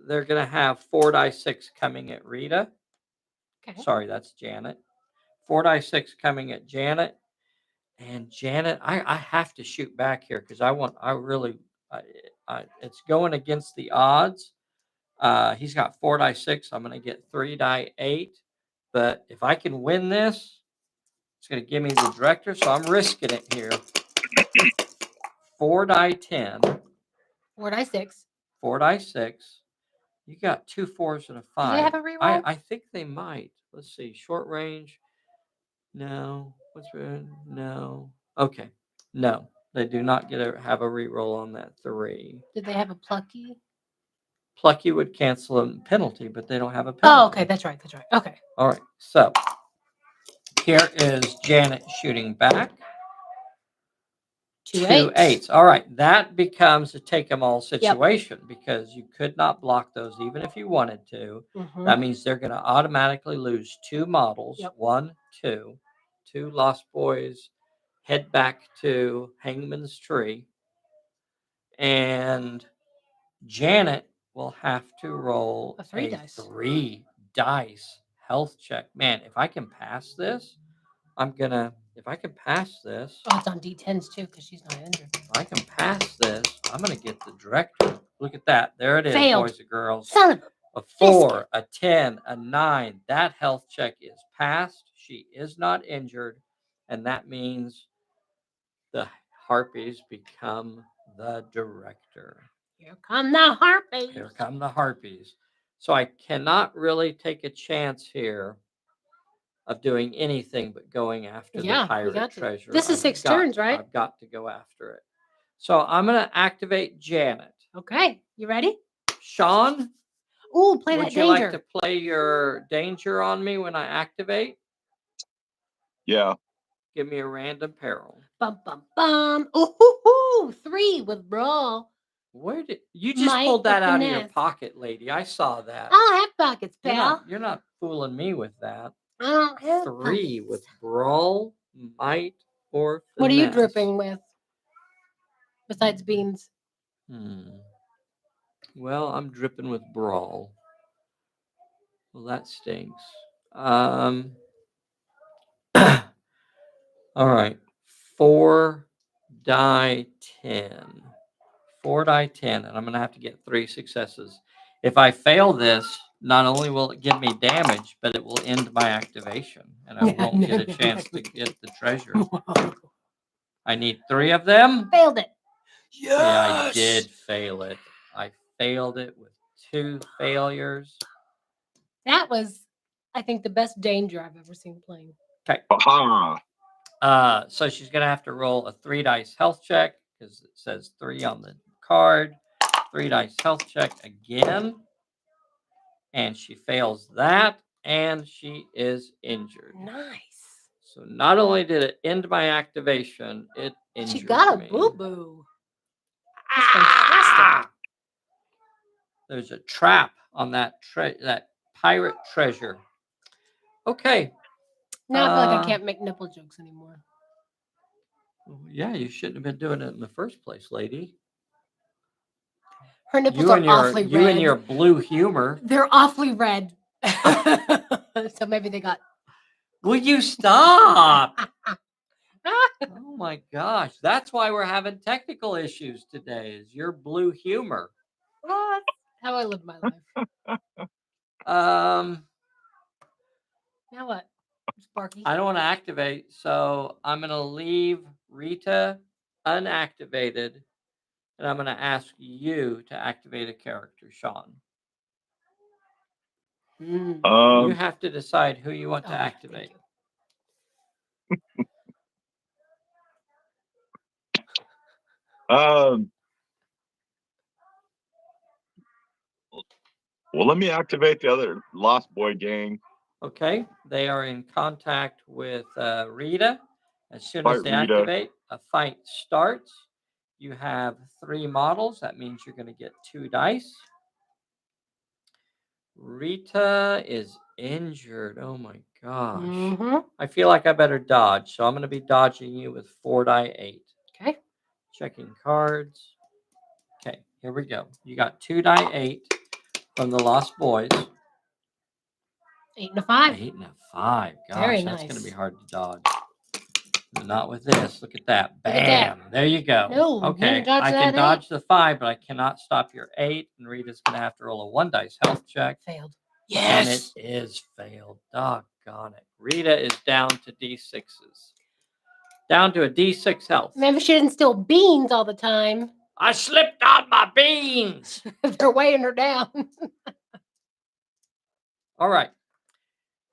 going to have 4-6 coming at Rita. Okay. Sorry, that's Janet. 4-6 coming at Janet. And Janet, I have to shoot back here because it's going against the odds. He's got 4-6. I'm going to get 3-8. But if I can win this, it's going to give me the director. So I'm risking it here. 4-10. 4-6. 4-6. You got 2 4s and a 5. Do they have a reroll? I think they might. Let's see. Short range. No. No. Okay. No, they do not have a reroll on that 3. Did they have a plucky? Plucky would cancel a penalty, but they don't have a penalty. Oh, okay. That's right. Okay. All right. So here is Janet shooting back. 2 8s. All right. That becomes a take them all situation because you could not block those even if you wanted to. Mm-hmm. That means they're going to automatically lose 2 models. Yep. 1, 2. 2 Lost Boys head back to Hangman's Tree. And Janet will have to roll a 3 dice. 3 dice health check. Man, if I can pass this, if I can pass this. Oh, it's on D10s too because she's not injured. If I can pass this, I'm going to get the director. Look at that. There it is, Failed. boys and girls. Son of a 4, a 10, a 9. That health check is passed. She is not injured. And that means the harpies become the director. Here come the harpies. Here come the harpies. So I cannot really take a chance here of doing anything but going after the pirate treasure. This is 6 turns, right? I've got to go after it. So I'm going to activate Janet. Okay. You ready? Sean? Ooh, play that danger. Would you like to play your danger on me when I activate? Yeah. Give me a random peril. Bum, bum, bum. Ooh, 3 with brawl. Where did you just pulled that out of your pocket, lady? I saw that. I don't have pockets, pal. You're not fooling me with that. I don't have 3 pockets. with brawl, might, or finesse. What are you dripping with? Besides beans. Well, I'm dripping with brawl. Well, that stinks. All right. 4 die 10. 4 die 10, and I'm going to have to get 3 successes. If I fail this, not only will it give me damage, but it will end my activation, and I won't get a chance to get the treasure. I need 3 of them. Failed it. Yeah, I did fail it. I failed it with 2 failures. That was, I think, the best danger I've ever seen playing. Okay. Aha. So she's going to have to roll a 3 dice health check because it says 3 on the card. 3 dice health check again. And she fails that, and she is injured. Nice. So not only did it end my activation, it injured me. She got a boo-boo. That's fantastic. There's a trap on that pirate treasure. Okay. Now I feel like I can't make nipple jokes anymore. Yeah, you shouldn't have been doing it in the first place, lady. Her nipples are awfully red. You and your blue humor. They're awfully red. So maybe they got... Will you stop? Oh my gosh. That's why we're having technical issues today, is your blue humor. What? How I live my life. Now what? Sparky. I don't want to activate, so I'm going to leave Rita unactivated, and I'm going to ask you to activate a character, Sean. You have to decide who you want to activate. Well, let me activate the other Lost Boy gang. Okay, they are in contact with Rita. As soon as Fight they Rita. activate, a fight starts. You have 3 models. That means you're going to get 2 dice. Rita is injured. Oh my gosh. I feel like I better dodge. So I'm going to be dodging you with 4 die 8. Okay. Checking cards. Okay, here we go. You got 2 die 8 from the Lost Boys. 8 and a 5. 8 and a 5. Gosh, Very that's nice. going to be hard to dodge. Not with this. Look at that. Bam. Look at that. There you go. No, okay. I can dodge the 5, but I cannot stop your 8. And Rita's going to have to roll a 1 dice health check. Failed. Yes. And it is failed. Doggone it. Rita is down to D6s. Down to a D6 health. Maybe she didn't steal beans all the time. I slipped on my beans. They're weighing her down. All right.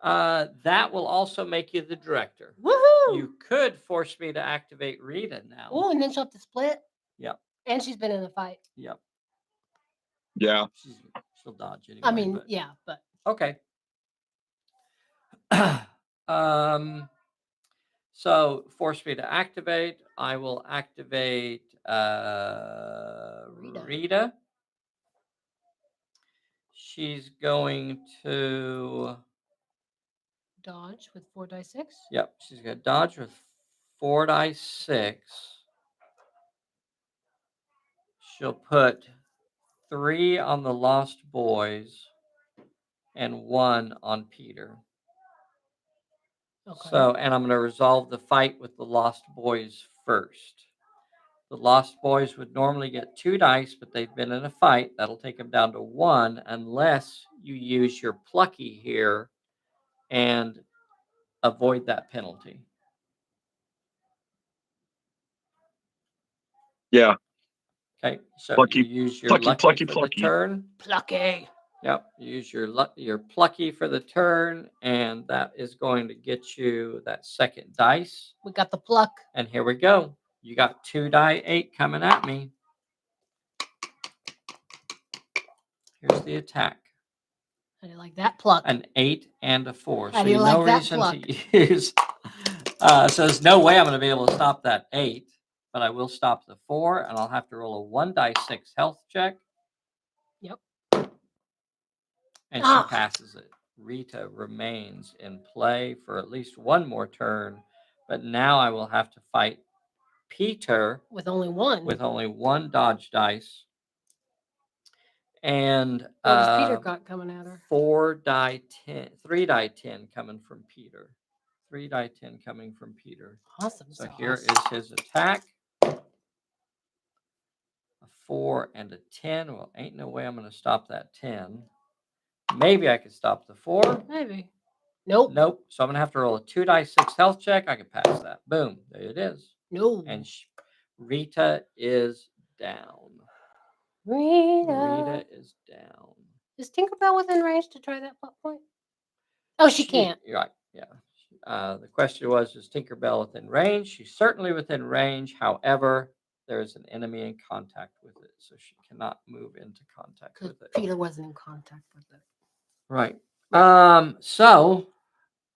That will also make you the director. Woohoo! You could force me to activate Rita now. Oh, and then she'll have to split. Yep. And she's been in a fight. Yep. Yeah. She'll dodge anyway. I mean, yeah, but okay. So force me to activate. I will activate Rita. She's going to dodge with 4 die 6. Yep, she's going to dodge with 4 die 6. She'll put 3 on the Lost Boys and 1 on Peter. Okay. So, and I'm going to resolve the fight with the Lost Boys first. The Lost Boys would normally get 2 dice, but they've been in a fight. That'll take them down to 1 unless you use your plucky here and avoid that penalty. Yeah. Okay, so Plucky, you use your lucky for the turn. Plucky. Yep, you use your plucky for the turn, and that is going to get you that second dice. We got the pluck. And here we go. You got 2 die 8 coming at me. Here's the attack. I didn't like that pluck. An 8 and a 4. I So didn't no like that reason pluck. to use. So there's no way I'm going to be able to stop that 8, but I will stop the 4, and I'll have to roll a 1 die 6 health check. Yep. And she passes it. Rita remains in play for at least 1 more turn, but now I will have to fight Peter with only 1. With only 1 dodge dice. And what has Peter got coming at her? 3 die 10 coming from Peter. 3 die 10 coming from Peter. Awesome. So here is his attack. A 4, and a 10. Well, ain't no way I'm going to stop that 10. Maybe I could stop the 4. Maybe. Nope. Nope. So I'm going to have to roll a 2d6 health check. I can pass that. Boom. There it is. No. And Rita is down. Rita is down. Is Tinkerbell within range to try that plot point? Oh, she can't. You're right. Yeah. The question was, is Tinkerbell within range? She's certainly within range. However, there is an enemy in contact with it, so she cannot move into contact Because with it. Peter wasn't in contact with it. Right. So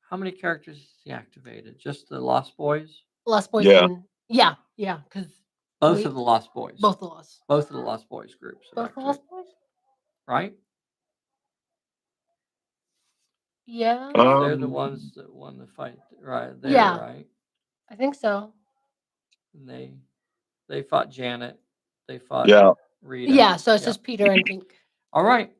how many characters is he activated? Just the Lost Boys? Lost Boys. Yeah. Yeah, because Both of the Lost Boys. both the Lost. Both of the Lost Boys groups. are Both the Lost activated, Boys. right? Yeah, They're the ones that won the fight, right? There, Yeah. right? I think so. And they fought Janet. They fought Yeah. Rita. Yeah, so it's Yeah. just Peter and Tink. All right.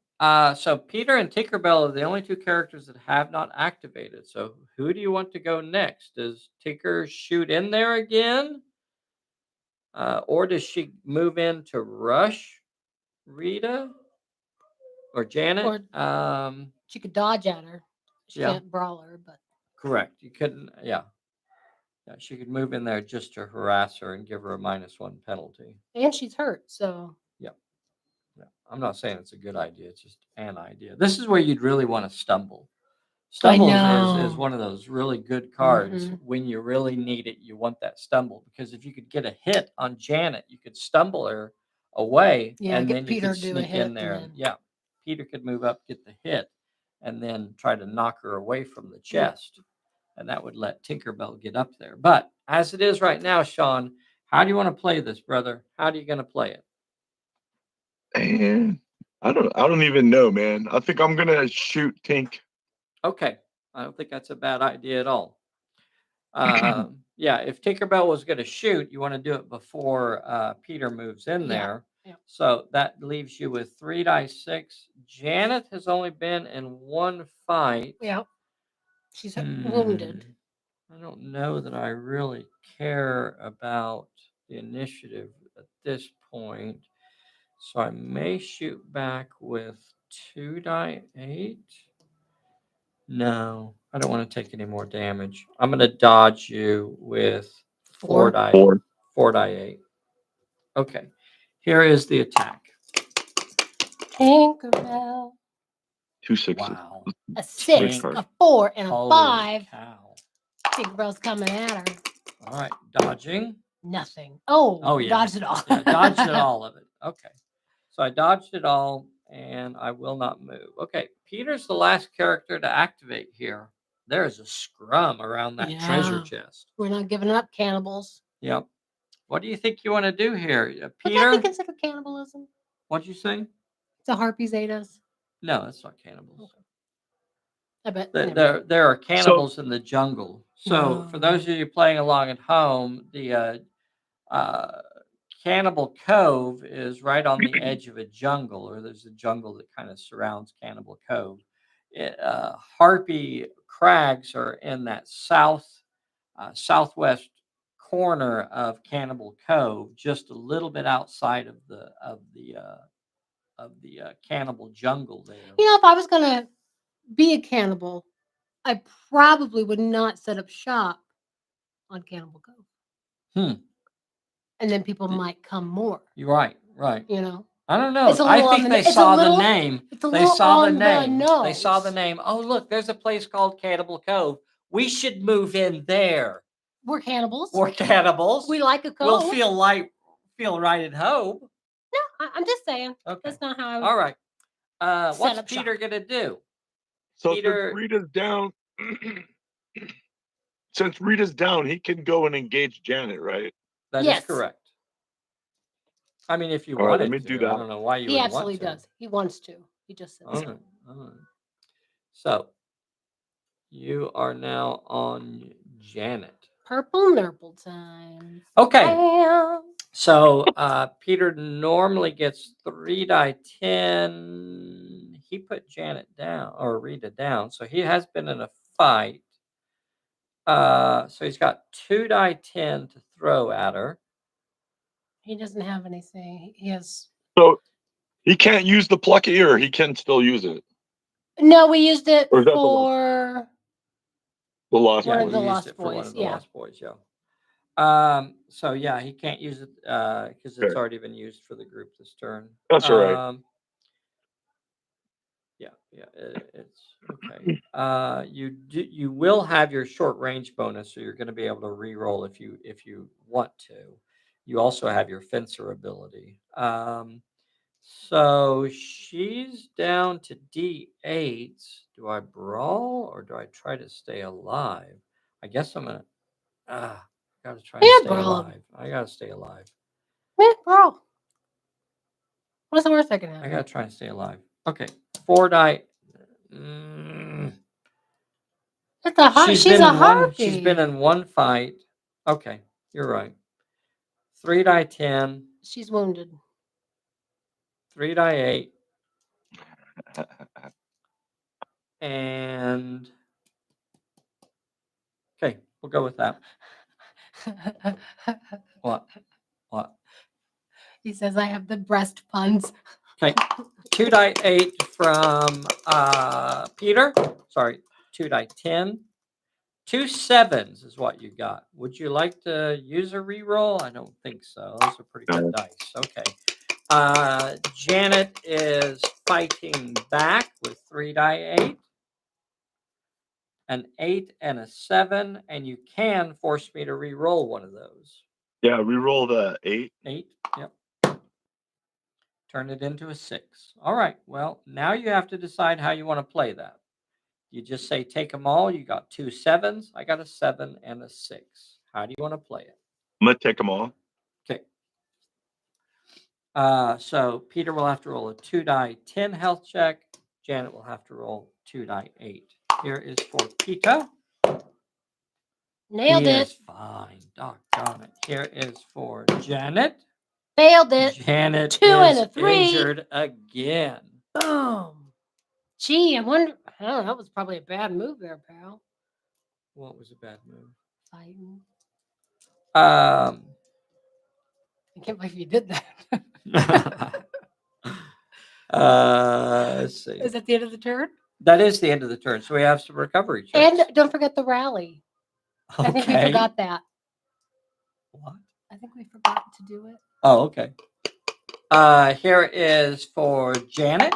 So Peter and Tinkerbell are the only two characters that have not activated. So who do you want to go next? Does Tinker shoot in there again? Or does she move in to rush Rita or Janet? She could dodge at her. She Yeah. can't brawl her, but Correct. You couldn't. Yeah. She could move in there just to harass her and give her a -1 penalty. and she's hurt, so Yeah. I'm not saying it's a good idea. It's just an idea. This is where you'd really want to stumble. Stumble is know. one of those really good cards. Mhm. When you really need it, you want that stumble, because if you could get a hit on Janet, you could stumble her away, Yeah, and get then you Peter could to do a sneak hit in and there. then- Yeah, Peter could move up, get the hit, and then try to knock her away from the chest, and that would let Tinkerbell get up there. But as it is right now, Sean, how do you want to play this, brother? How are you going to play it? And I don't even know, man. I think I'm gonna shoot Tink. Okay, I don't think that's a bad idea at all. Yeah, if Tinkerbell was going to shoot, you want to do it before Peter moves in there. Yeah. So that leaves you with 3d6. Janet has only been in one fight. Yeah. She's wounded. I don't know that I really care about the initiative at this point. So I may shoot back with 2d8. No, I don't want to take any more damage. I'm going to dodge you with 4d8. Okay, here is the attack. Tinkerbell. 2 6s. Wow. A 6, card. a 4, and a Holy 5. cow. Tinkerbell's coming at her. All right, dodging. Nothing. Oh, yeah. dodged it all. Yeah, dodged it all of it. Okay. So I dodged it all, and I will not move. Okay, Peter's the last character to activate here. There is a scrum around that treasure Yeah. chest. We're not giving up cannibals. Yep. What do you think you want to do here, Would that Peter? be considered cannibalism? What'd you say? The harpies ate us. No, that's not cannibals. I bet. There are cannibals in the jungle. So for those of you playing along at home, the Cannibal Cove is right on the edge of a jungle, or there's a jungle that kind of surrounds Cannibal Cove. Harpy crags are in that southwest corner of Cannibal Cove, just a little bit outside of the cannibal jungle there. You know, if I was gonna be a cannibal, I probably would not set up shop on Cannibal Cove. And then people might come more. You're right. You know. I don't know. It's a I little think on they the- it's a saw little- the name. It's a They little saw the on the name. They saw the nose. name. Oh, look, there's a place called Cannibal Cove. We should move in there. We're cannibals. We're cannibals. We like a cove. We'll feel right at home. No, I'm just saying. Okay. That's not how I would All right. set What's up Peter shop. gonna do? So Peter- since Rita's down, he can go and engage Janet, right? That is Yes. correct. I mean, if you All right, wanted let me to, do I that. don't know why you He would absolutely want to. does. He wants to. He just says All so. right. All right. So you are now on Janet. Purple nurple time. Okay. Bam. So Peter normally gets 3d10. He put Janet down, or Rita down. So he has been in a fight. So he's got 2d10 to throw at her. He doesn't have anything. He has. So he can't use the plucky, or he can still use it. No, we used it Or is that the for The Lost one Yeah, of the he used Lost it for one Boys. of the Yeah. Lost Boys. Yeah. So yeah, he can't use it because it's Okay. already been used for the group this turn. That's all right. Yeah, it's okay. You will have your short range bonus, so you're going to be able to re-roll if you want to. You also have your fencer ability. So she's down to D8. Do I brawl or do I try to stay alive? I guess I'm gonna. Gotta try and Yeah, stay brawl 'em. alive. I gotta stay alive. Yeah, bro. What's the worst that can I happen? gotta try and stay alive. Okay, 4 die. Mm. It's a heart. She's a harpy. She's been in one fight. Okay, you're right. 3 die 10. She's wounded. 3 die 8. And okay, we'll go with that. What? He says I have the breast puns. Okay, 2 die 8 from Peter. Sorry, 2 die 10. 2 7s is what you got. Would you like to use a reroll? I don't think so. Those are pretty good dice. Okay. Janet is fighting back with 3 die 8. An 8 and a 7, and you can force me to re-roll one of those. Yeah, we roll the 8. 8, yep. Turn it into a 6. All right, well, now you have to decide how you want to play that. You just say take them all. You got 2 7s. I got a 7 and a 6. How do you want to play it? I'm going to take them all. Okay. So Peter will have to roll a 2 die 10 health check. Janet will have to roll 2 die 8. Here is for Peter. Nailed He it. is fine. Doggone it. Here is for Janet. Failed it. Janet 2 and is a 3. injured again. Boom. Gee, I wonder. Oh, that was probably a bad move there, pal. What was a bad move? Fighting. Um. I can't believe you did that. Let's see. Is that the end of the turn? That is the end of the turn. So we have some recovery checks. And don't forget the rally. Okay. I think we forgot that. What? I think we forgot to do it. Oh, okay. Here is for Janet.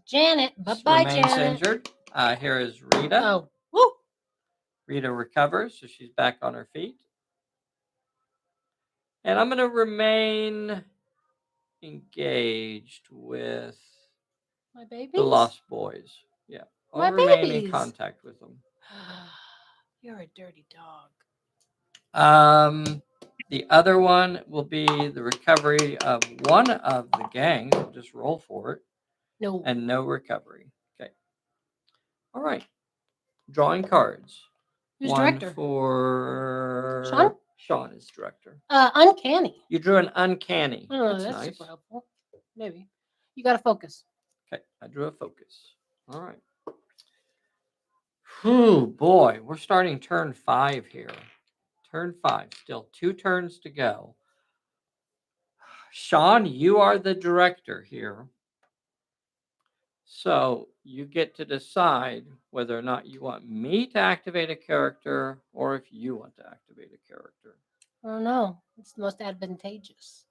Janet. Bye-bye, Remains Janet. injured. Here is Rita. Oh, woo. Rita recovers, so she's back on her feet. And I'm going to remain engaged with My babies? the Lost Boys. Yeah. I'll My remain in babies. contact with them. You're a dirty dog. The other one will be the recovery of one of the gangs. I'll just roll for it. No. And no recovery. Okay. All right. Drawing cards. Who's One director? for Sean? Sean is director. Uncanny. You drew an uncanny. Oh, That's that's nice. super helpful. Maybe. You got to focus. Okay, I drew a focus. All right. Whew, boy, we're starting turn 5 here. Turn 5. Still 2 turns to go. Sean, you are the director here. So you get to decide whether or not you want me to activate a character or if you want to activate a character. I don't know. It's the most advantageous.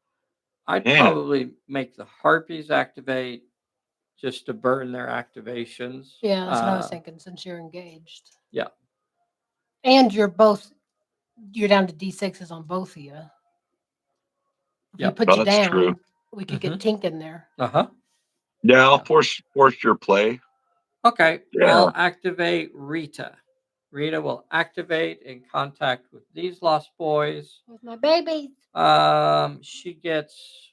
I'd probably make the Harpies activate just to burn their activations. Yeah, that's what I was thinking, since you're engaged. Yeah. And you're down to D6s on both of you. If we put you down, true. we could get Tink in there. Uh-huh. Yeah, I'll force your play. Okay. Yeah. I'll activate Rita. Rita will activate in contact with these Lost Boys. With my babies. She gets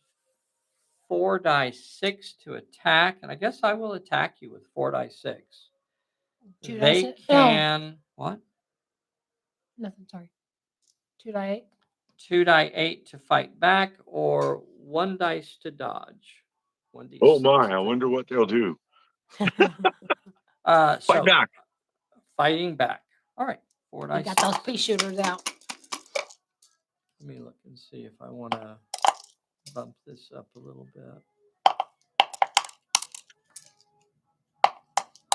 4 die 6 to attack, and I guess I will attack you with 4 die 6. They can what? Nothing. Sorry. 2 die 8. 2 die 8 to fight back, or 1 dice to dodge. 1d6. Oh my! I wonder what they'll do. Fight back. Fighting back. All right. 4 dice. We got those pea shooters out. Let me look and see if I want to bump this up a little bit.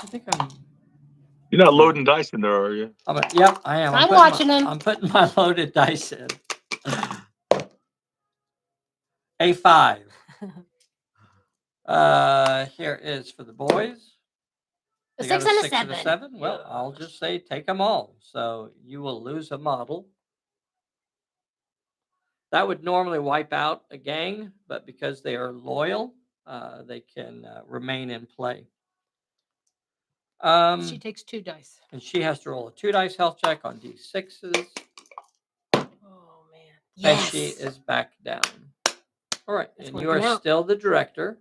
I think I'm. You're not loading dice in there, are you? Yep, I am. I'm watching them. I'm putting my loaded dice in. A5. Here is for the boys. A They got 6 and a 6 and a 7. 7. Well, I'll just say take them all. So you will lose a model. That would normally wipe out a gang, but because they are loyal, they can remain in play. She takes 2 dice. And she has to roll a 2 dice health check on D6s. Oh man. Yes. And she is back down. All right. It's and you are working out. still the director.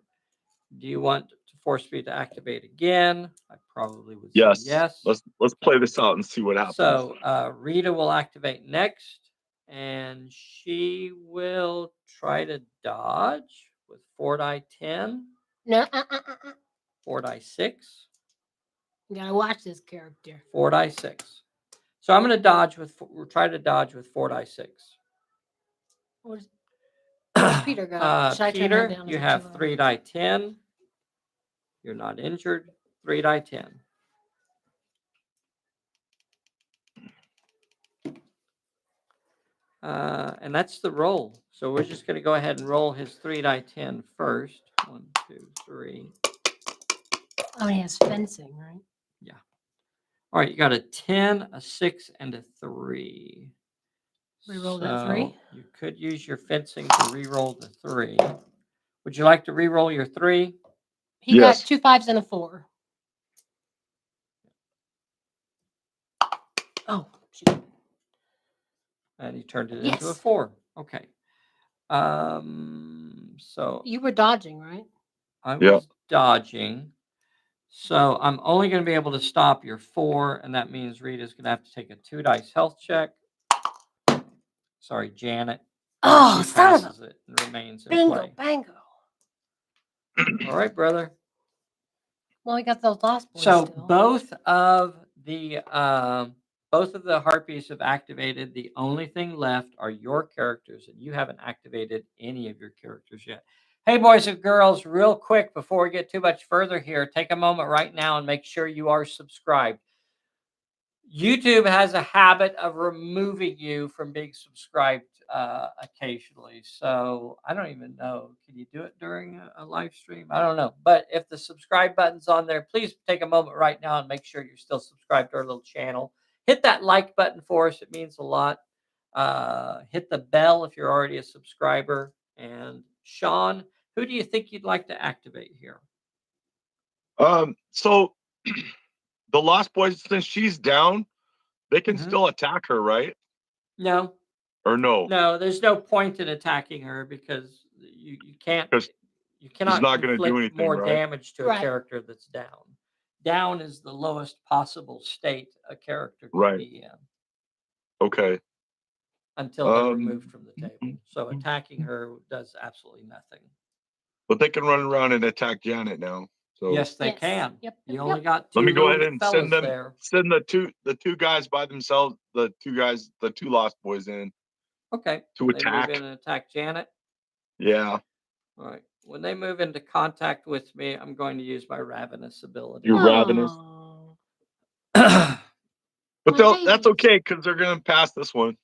Do you want to force me to activate again? I probably would say yes. Let's play this out and see what happens. So Rita will activate next, and she will try to dodge with 4 die 10. No. 4 die 6. You gotta watch this character. 4 die 6. So I'm going to dodge with. We'll try to dodge with 4 die 6. Where's Peter got? Should I turn that Peter, down? you have 3 die 10. You're not injured. 3 die 10. And that's the roll. So we're just going to go ahead and roll his 3 die 10 first. 1, 2, 3. Oh, he has fencing, right? Yeah. All right, you got a 10, a 6, and a 3. Reroll that 3. You could use your fencing to re-roll the 3. Would you like to re-roll your 3? He got 2 5s and a 4. Oh, shoot. And he turned it into a 4. Okay. So you were dodging, right? I was dodging. So I'm only going to be able to stop your 4, and that means Rita's going to have to take a 2 dice health check. Sorry, Janet. Oh, she son of passes a it and remains in play. Bango. All right, brother. Well, we got those lost boys So still. both of the harpies have activated. The only thing left are your characters, and you haven't activated any of your characters yet. Hey, boys and girls, real quick before we get too much further here, take a moment right now and make sure you are subscribed. YouTube has a habit of removing you from being subscribed occasionally. So I don't even know. Can you do it during a live stream? I don't know. But if the subscribe button's on there, please take a moment right now and make sure you're still subscribed to our little channel. Hit that like button for us. It means a lot. Hit the bell if you're already a subscriber. And Sean, who do you think you'd like to activate here? So the Lost Boys, since she's down, they can still attack her, right? No. Or no? No, there's no point in attacking her because you can't. You cannot not going to do anything, more right? damage to a character that's down. Down is the lowest possible state a character can be in. Okay. Until they're removed from the table. So attacking her does absolutely nothing. But they can run around and attack Janet now. So yes, they can. Yep. You only got 2. Let me go ahead and send them. Send the two guys by themselves. The two Lost Boys in. Okay. To attack. They move in and attack Janet. Yeah. All right. When they move into contact with me, I'm going to use my ravenous ability. You're ravenous. But that's okay because they're going to pass this one.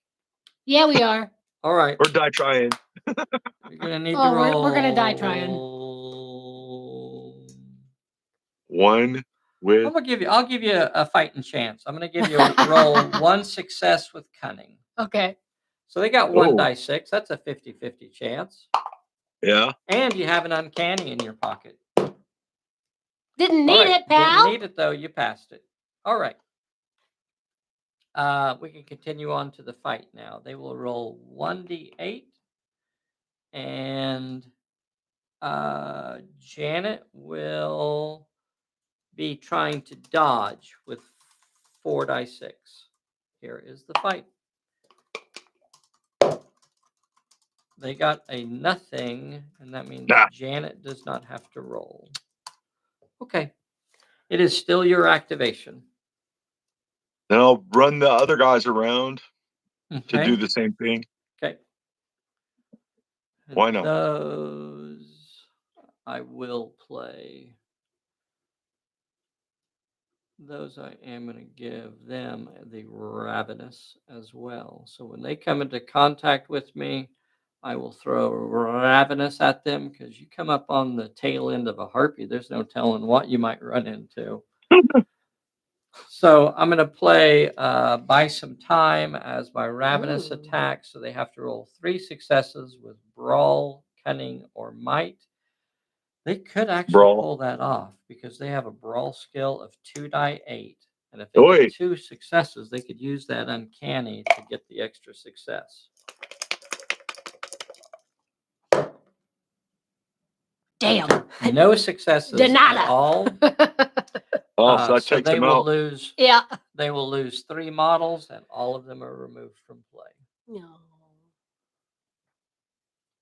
Yeah, we are. All right. Or die trying. You're going to need to roll. We're going to die trying. One with. I'll give you a fighting chance. I'm going to give you a roll 1 success with cunning. Okay. So they got 1 die 6. That's a 50-50 chance. Yeah. And you have an uncanny in your pocket. Didn't need it, pal. Didn't need it, though. You passed it. All right. We can continue on to the fight now. They will roll 1d8. And Janet will be trying to dodge with 4 die 6. Here is the fight. They got a nothing, and that means Janet does not have to roll. Okay. It is still your activation. Then I'll run the other guys around to do the same thing. Okay. And Why not? those I will play. Those I am going to give them the Ravenous as well. So when they come into contact with me, I will throw Ravenous at them because you come up on the tail end of a harpy, there's no telling what you might run into. So I'm going to play Buy Some Time as my Ravenous Ooh. attack. So they have to roll 3 successes with Brawl, Cunning, or Might. They could actually Brawl. pull that off because they have a Brawl skill of 2d8. And if they Oi. get 2 successes, they could use that Uncanny to get the extra success. Damn. No successes De nada. at all. Oh, so that So takes they him will out. lose. Yeah. They will lose 3 models, and all of them are removed from play. No.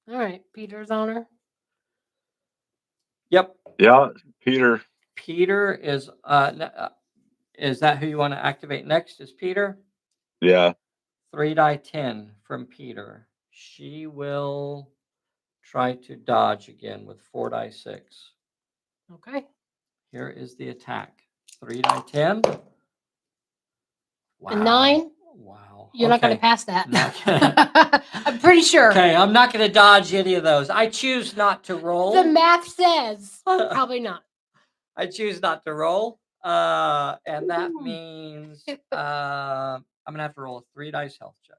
All right, Peter's honor. Yep. Yeah, Peter. Peter is that who you want to activate next? Is Peter? Yeah. 3d10 from Peter. She will try to dodge again with 4d6. Okay. Here is the attack. 3d10. Wow. A 9. Wow. You're not going to Okay. pass that. Not gonna- I'm pretty sure. Okay, I'm not going to dodge any of those. I choose not to roll. The math says probably not. I choose not to roll. And that Ooh. means I'm going to have to roll a 3 dice health check.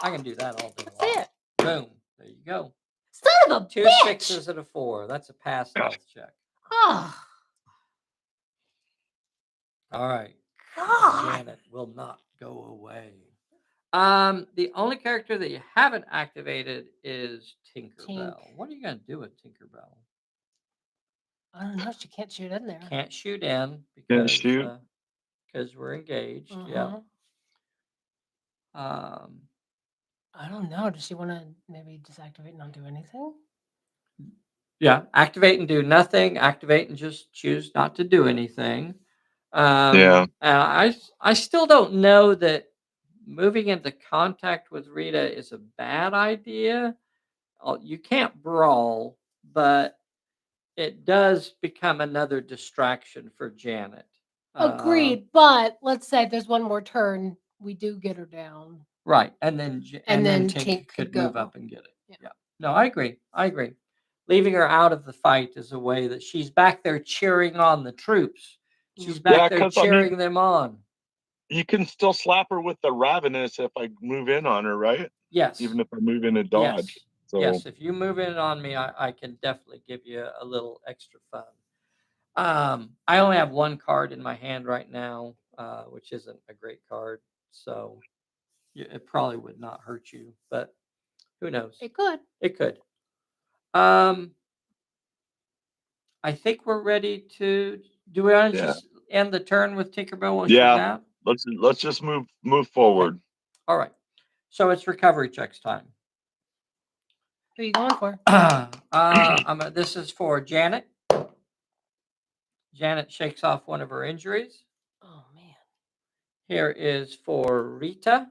I can do that all day long. That's it. Boom. There you go. Son of a 2 bitch. 6s and a 4. That's a pass health check. Oh, All right. God. Janet will not go away. The only character that you haven't activated is Tinkerbell. Tink. What are you going to do with Tinkerbell? I don't know. She can't shoot in there. Can't shoot in Can't because shoot. we're engaged. Yeah. I don't know. Does she want to maybe disactivate and not do anything? Yeah. Activate and do nothing. Activate and just choose not to do anything. Yeah. And I still don't know that moving into contact with Rita is a bad idea. You can't brawl, but it does become another distraction for Janet. Agreed. But let's say there's one more turn. We do get her down. Right. And then And then Tink Tink could could move go. up and get it. Yeah. Yeah. No, I agree. Leaving her out of the fight is a way that she's back there cheering on the troops. She's back Yeah, there 'cause, I mean, cheering them on. You can still slap her with the Ravenous if I move in on her, right? Yes. Even if I move in a dodge. Yes. So Yes. If you move in on me, I can definitely give you a little extra fun. I only have 1 card in my hand right now, which isn't a great card. So it probably would not hurt you, but who knows? It could. It could. I think we're ready to. Do we want to just end the turn with Tinkerbell when she's out? let's just move forward. Okay. All right. So it's recovery checks time. Who are you going for? This is for Janet. Janet shakes off one of her injuries. Oh man. Here is for Rita.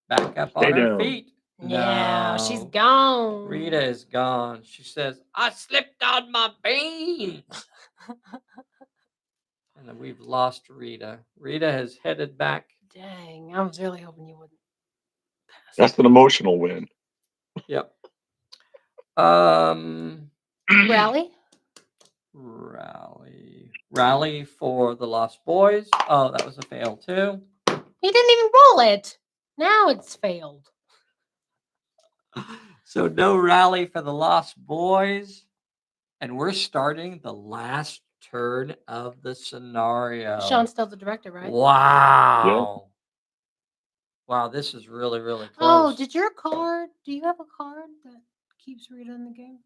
Back up Stay on her down. feet. Yeah, she's No. gone. Rita is gone. She says, I slipped on my bean. And then we've lost Rita. Rita has headed back. Dang, I was really hoping you wouldn't pass. That's an emotional win. Yep. Rally? Rally for the Lost Boys. Oh, that was a fail too. He didn't even roll it. Now it's failed. So no rally for the Lost Boys. And we're starting the last turn of the scenario. Sean's still the director, right? Wow. Yep. Wow, this is really, really close. Oh, do you have a card that keeps Rita in the game?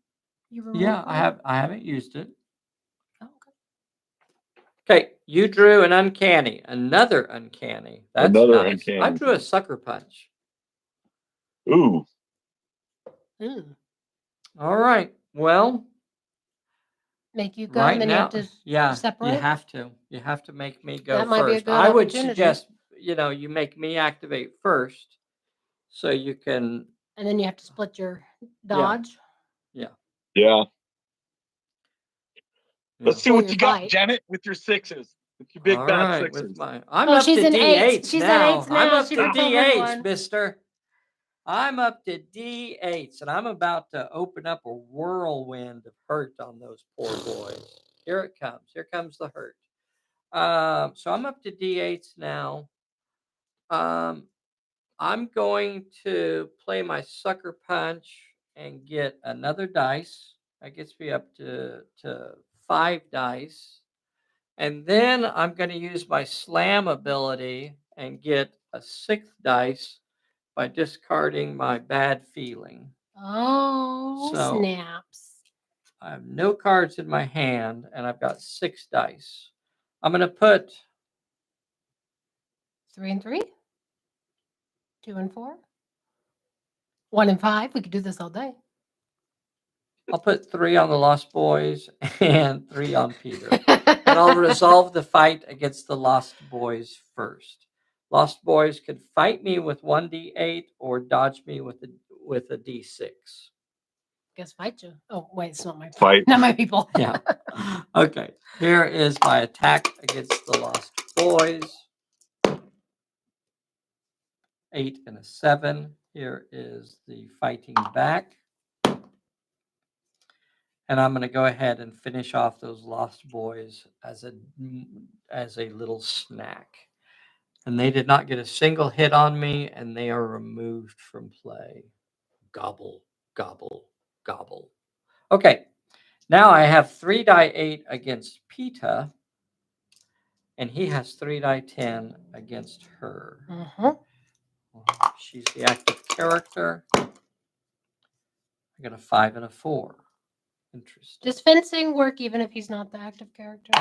Yeah, I haven't used it. Oh, okay. Okay, you drew an uncanny. Another uncanny. That's nice. Uncanny. I drew a sucker punch. Ooh. All right. Well, make you go, right and then now, you have to separate. You have to make me go That might be a first. good I would opportunity. suggest you make me activate first, so you can And then you have to split your dodge. Yeah. Let's see Or what your you got, fight. Janet, with your sixes. With your big All bad right, sixes. with my, I'm Oh, up she's to in eights. D8s She's now. at eights I'm now. up She to recovered D8s, one. mister. I'm up to D8s, and I'm about to open up a whirlwind of hurt on those poor boys. Here it comes. Here comes the hurt. So I'm up to D8s now. I'm going to play my sucker punch and get another dice. That gets me up to 5 dice. And then I'm going to use my slam ability and get a 6th dice by discarding my bad feeling. Oh, So- snaps. I have no cards in my hand, and I've got 6 dice. I'm going to put 3 and 3. 2 and 4. 1 and 5. We could do this all day. I'll put 3 on the Lost Boys and 3 on Peter. And I'll resolve the fight against the Lost Boys first. Lost Boys could fight me with 1d8 or dodge me with a d6. Guess fight you. Oh wait, it's not my Fight. not my people. Yeah. Okay. Here is my attack against the Lost Boys. 8 and a 7. Here is the fighting back. And I'm going to go ahead and finish off those Lost Boys as a little snack. And they did not get a single hit on me, and they are removed from play. Gobble, gobble, gobble. Okay, now I have 3 die 8 against PETA, and he has 3 die 10 against her. She's the active character. I got a 5 and a 4. Interesting. Does fencing work even if he's not the active character?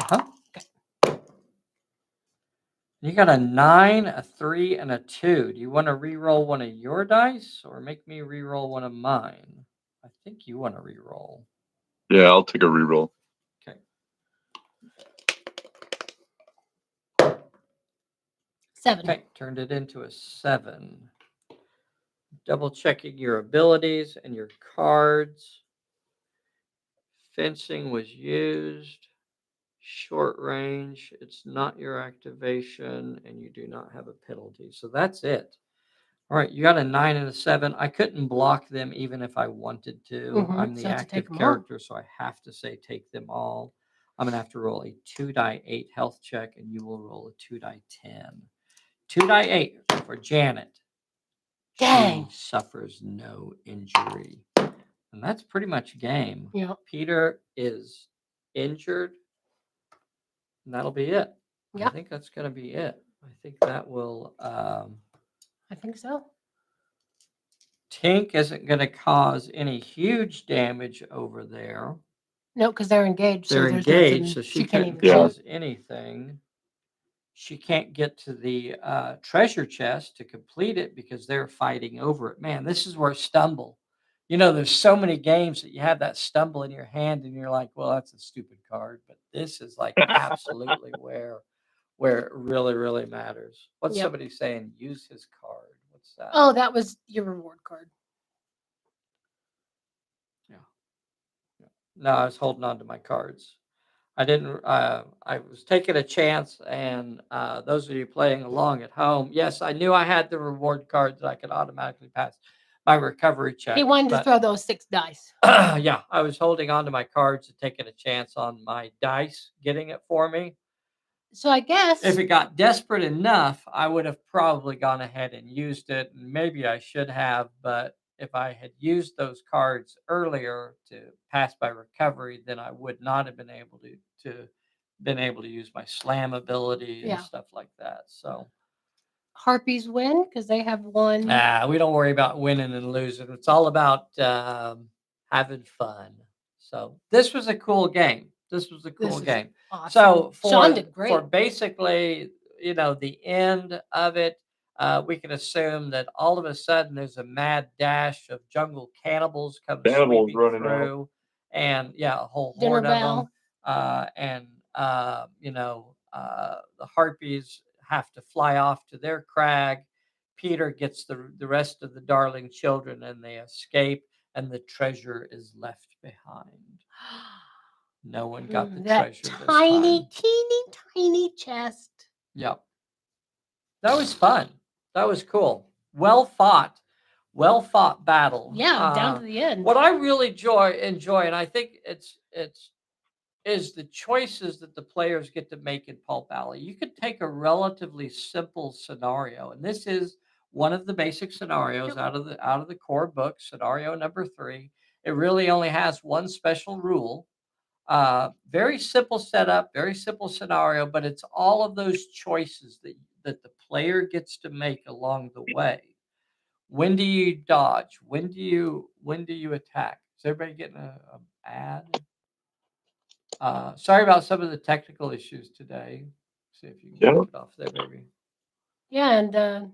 You got a 9, a 3, and a 2. Do you want to re-roll one of your dice or make me re-roll one of mine? I think you want to re-roll. Yeah, I'll take a reroll. Okay. 7. Okay, turned it into a 7. Double checking your abilities and your cards. Fencing was used. Short range, it's not your activation, and you do not have a penalty. So that's it. All right, you got a 9 and a 7. I couldn't block them even if I wanted to. I'm the So you have to take active 'em all. character, so I have to say take them all. I'm going to have to roll a 2 die 8 health check, and you will roll a 2 die 10. 2 die 8 for Janet. Dang. She suffers no injury. And that's pretty much game. Yep. Peter is injured. And that'll be it. I Yep. think that's going to be it. I think that will. I think so. Tink isn't going to cause any huge damage over there. No, because they're engaged. They're so there's engaged, nothing so she can't couldn't even cause anything. She can't get to the treasure chest to complete it because they're fighting over it. Man, this is where stumble. You know, there's so many games that you have that stumble in your hand and you're like, well, that's a stupid card. But this is like absolutely where it really, really matters. What's Yep. somebody saying? Use his card. What's that? Oh, that was your reward card. No, I was holding on to my cards. I didn't. I was taking a chance, and those of you playing along at home, yes, I knew I had the reward card that I could automatically pass my recovery check. He wanted to but, throw those 6 dice. Yeah, I was holding on to my cards and taking a chance on my dice getting it for me. So I guess If it got desperate enough, I would have probably gone ahead and used it, and maybe I should have. But if I had used those cards earlier to pass my recovery, then I would not have been able to use my slam ability and Yeah. stuff like that. So Harpies win because they have one. we don't worry about winning and losing. It's all about having fun. So this was a cool game. This was a cool is game. Awesome. So Sean did great. for basically, the end of it, we can assume that all of a sudden there's a mad dash of jungle cannibals come Cannibals sweeping running through, and a whole Dinner horde of bell. them. The harpies have to fly off to their crag. Peter gets the rest of the darling children, and they escape, and the treasure is left behind. No one got the That treasure this tiny, time. teeny, tiny chest. Yep. That was fun. That was cool. Well fought battle. Yeah, down to the end. What I really enjoy, and I think it's is the choices that the players get to make in Pulp Alley. You could take a relatively simple scenario, and this is one of the basic scenarios out of the core book, scenario number 3. It really only has one special rule. Very simple setup, very simple scenario, but it's all of those choices that the player gets to make along the way. When do you dodge? When do you attack? Is everybody getting a ad? Sorry about some of the technical issues today. See if you can Yeah. take it off there, baby. Yeah, and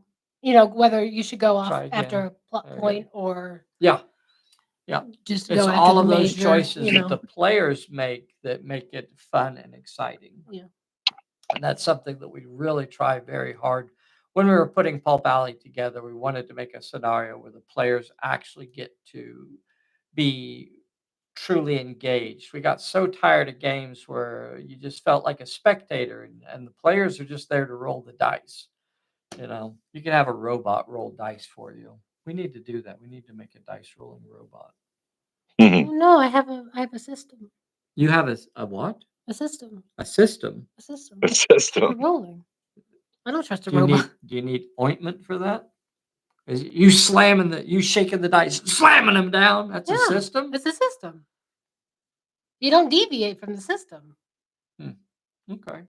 whether you should go off Try after again. a plot There we point or Yeah, just it's go after all the of those major, choices that the players make that make it fun and exciting. Yeah. And that's something that we really try very hard. When we were putting Pulp Alley together, we wanted to make a scenario where the players actually get to be truly engaged. We got so tired of games where you just felt like a spectator, and the players are just there to roll the dice. You can have a robot roll dice for you. We need to do that. We need to make a dice rolling robot. Mhm. Oh, no, I have a system. You have a what? A system. A system. A system. The system. For rolling. I don't trust a Do you robot. need ointment for that? Is it you shaking the dice, slamming them down? That's a system. It's a system. You don't deviate from the system. Okay.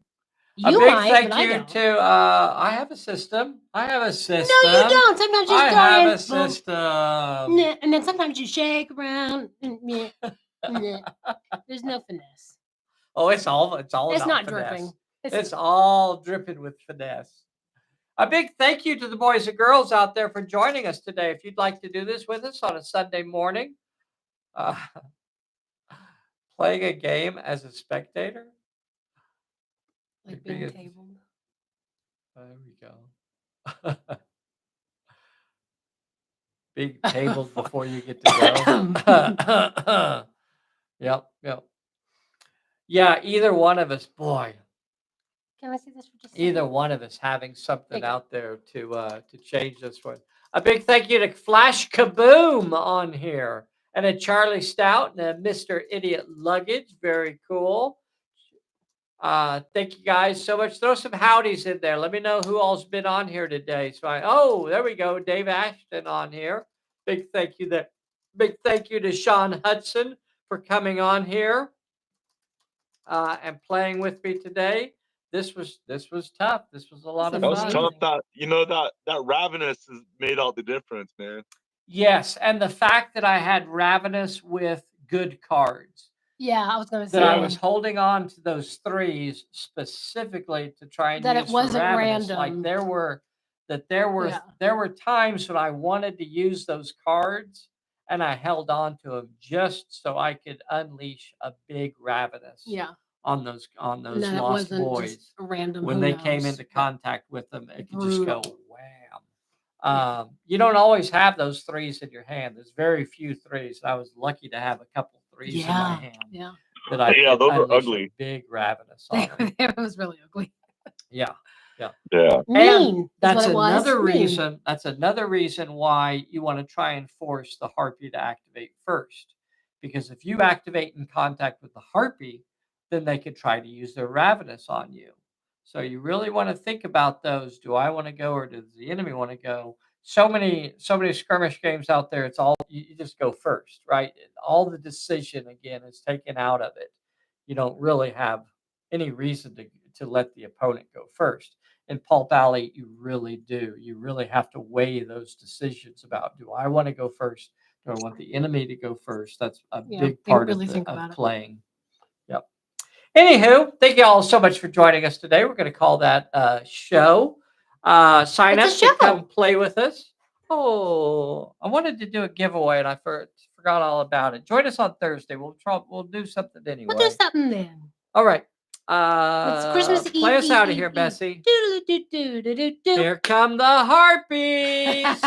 You a big might, thank but I you don't. to I have a system. I have a system. No, you don't. Sometimes you I just have go a in, boom, system. and then sometimes you shake around. And, there's no finesse. Oh, it's all It's about not finesse. dripping. It's all dripping with finesse. A big thank you to the boys and girls out there for joining us today. If you'd like to do this with us on a Sunday morning, playing a game as a spectator. Like being tabled. There we go. Being tabled before you get to go. Yep. Yeah, either one of us, boy. Can I see this for just a Either second? one of us having something There you go. out there to change this one. A big thank you to Flash Kaboom on here, and a Charlie Stout and a Mr. Idiot Luggage. Very cool. Thank you guys so much. Throw some howdies in there. Let me know who all's been on here today. There we go. Dave Ashton on here. Big thank you there. Big thank you to Sean Hudson for coming on here and playing with me today. This was tough. This was a lot of That was fun. tough. That ravenous has made all the difference, man. Yes, and the fact that I had Ravenous with good cards. Yeah, I was going to say That I was holding on to those 3s specifically to try and that use it wasn't for Ravenous. Like random. there were times when I wanted to use those cards, and I held on to them just so I could unleash a big Ravenous. Yeah. On those And then it lost wasn't boys. just a random. When who they knows. came into contact with them, it could just go Brutal. wham. You don't always have those 3s in your hand. There's very few 3s. I was lucky to have a couple 3s in my hand. Yeah. That I Yeah, could those are unleash ugly. a big Ravenous on them. It was really ugly. Yeah. Yeah. Mean. And that's is what it was. another Mean. reason. That's another reason why you want to try and force the harpy to activate first, because if you activate in contact with the harpy, then they could try to use their Ravenous on you. So you really want to think about those. Do I want to go, or does the enemy want to go? So many skirmish games out there. It's all you just go first, right? All the decision again is taken out of it. You don't really have any reason to let the opponent go first. In Pulp Alley, you really do. You really have to weigh those decisions about, do I want to go first? Do I want the enemy to go first? That's a big part really of, think about of it. playing. Yep. Anywho, thank you all so much for joining us today. We're going to call that a show. Sign It's up a to come show. play with us. Oh, I wanted to do a giveaway and I forgot all about it. Join us on Thursday. We'll do something anyway. We'll do something then. All right. Christmas Eve. Play us out of Eve, here, Eve. Bessie. Doodle-doo-doo-doo-doo-doo. Here come the harpies.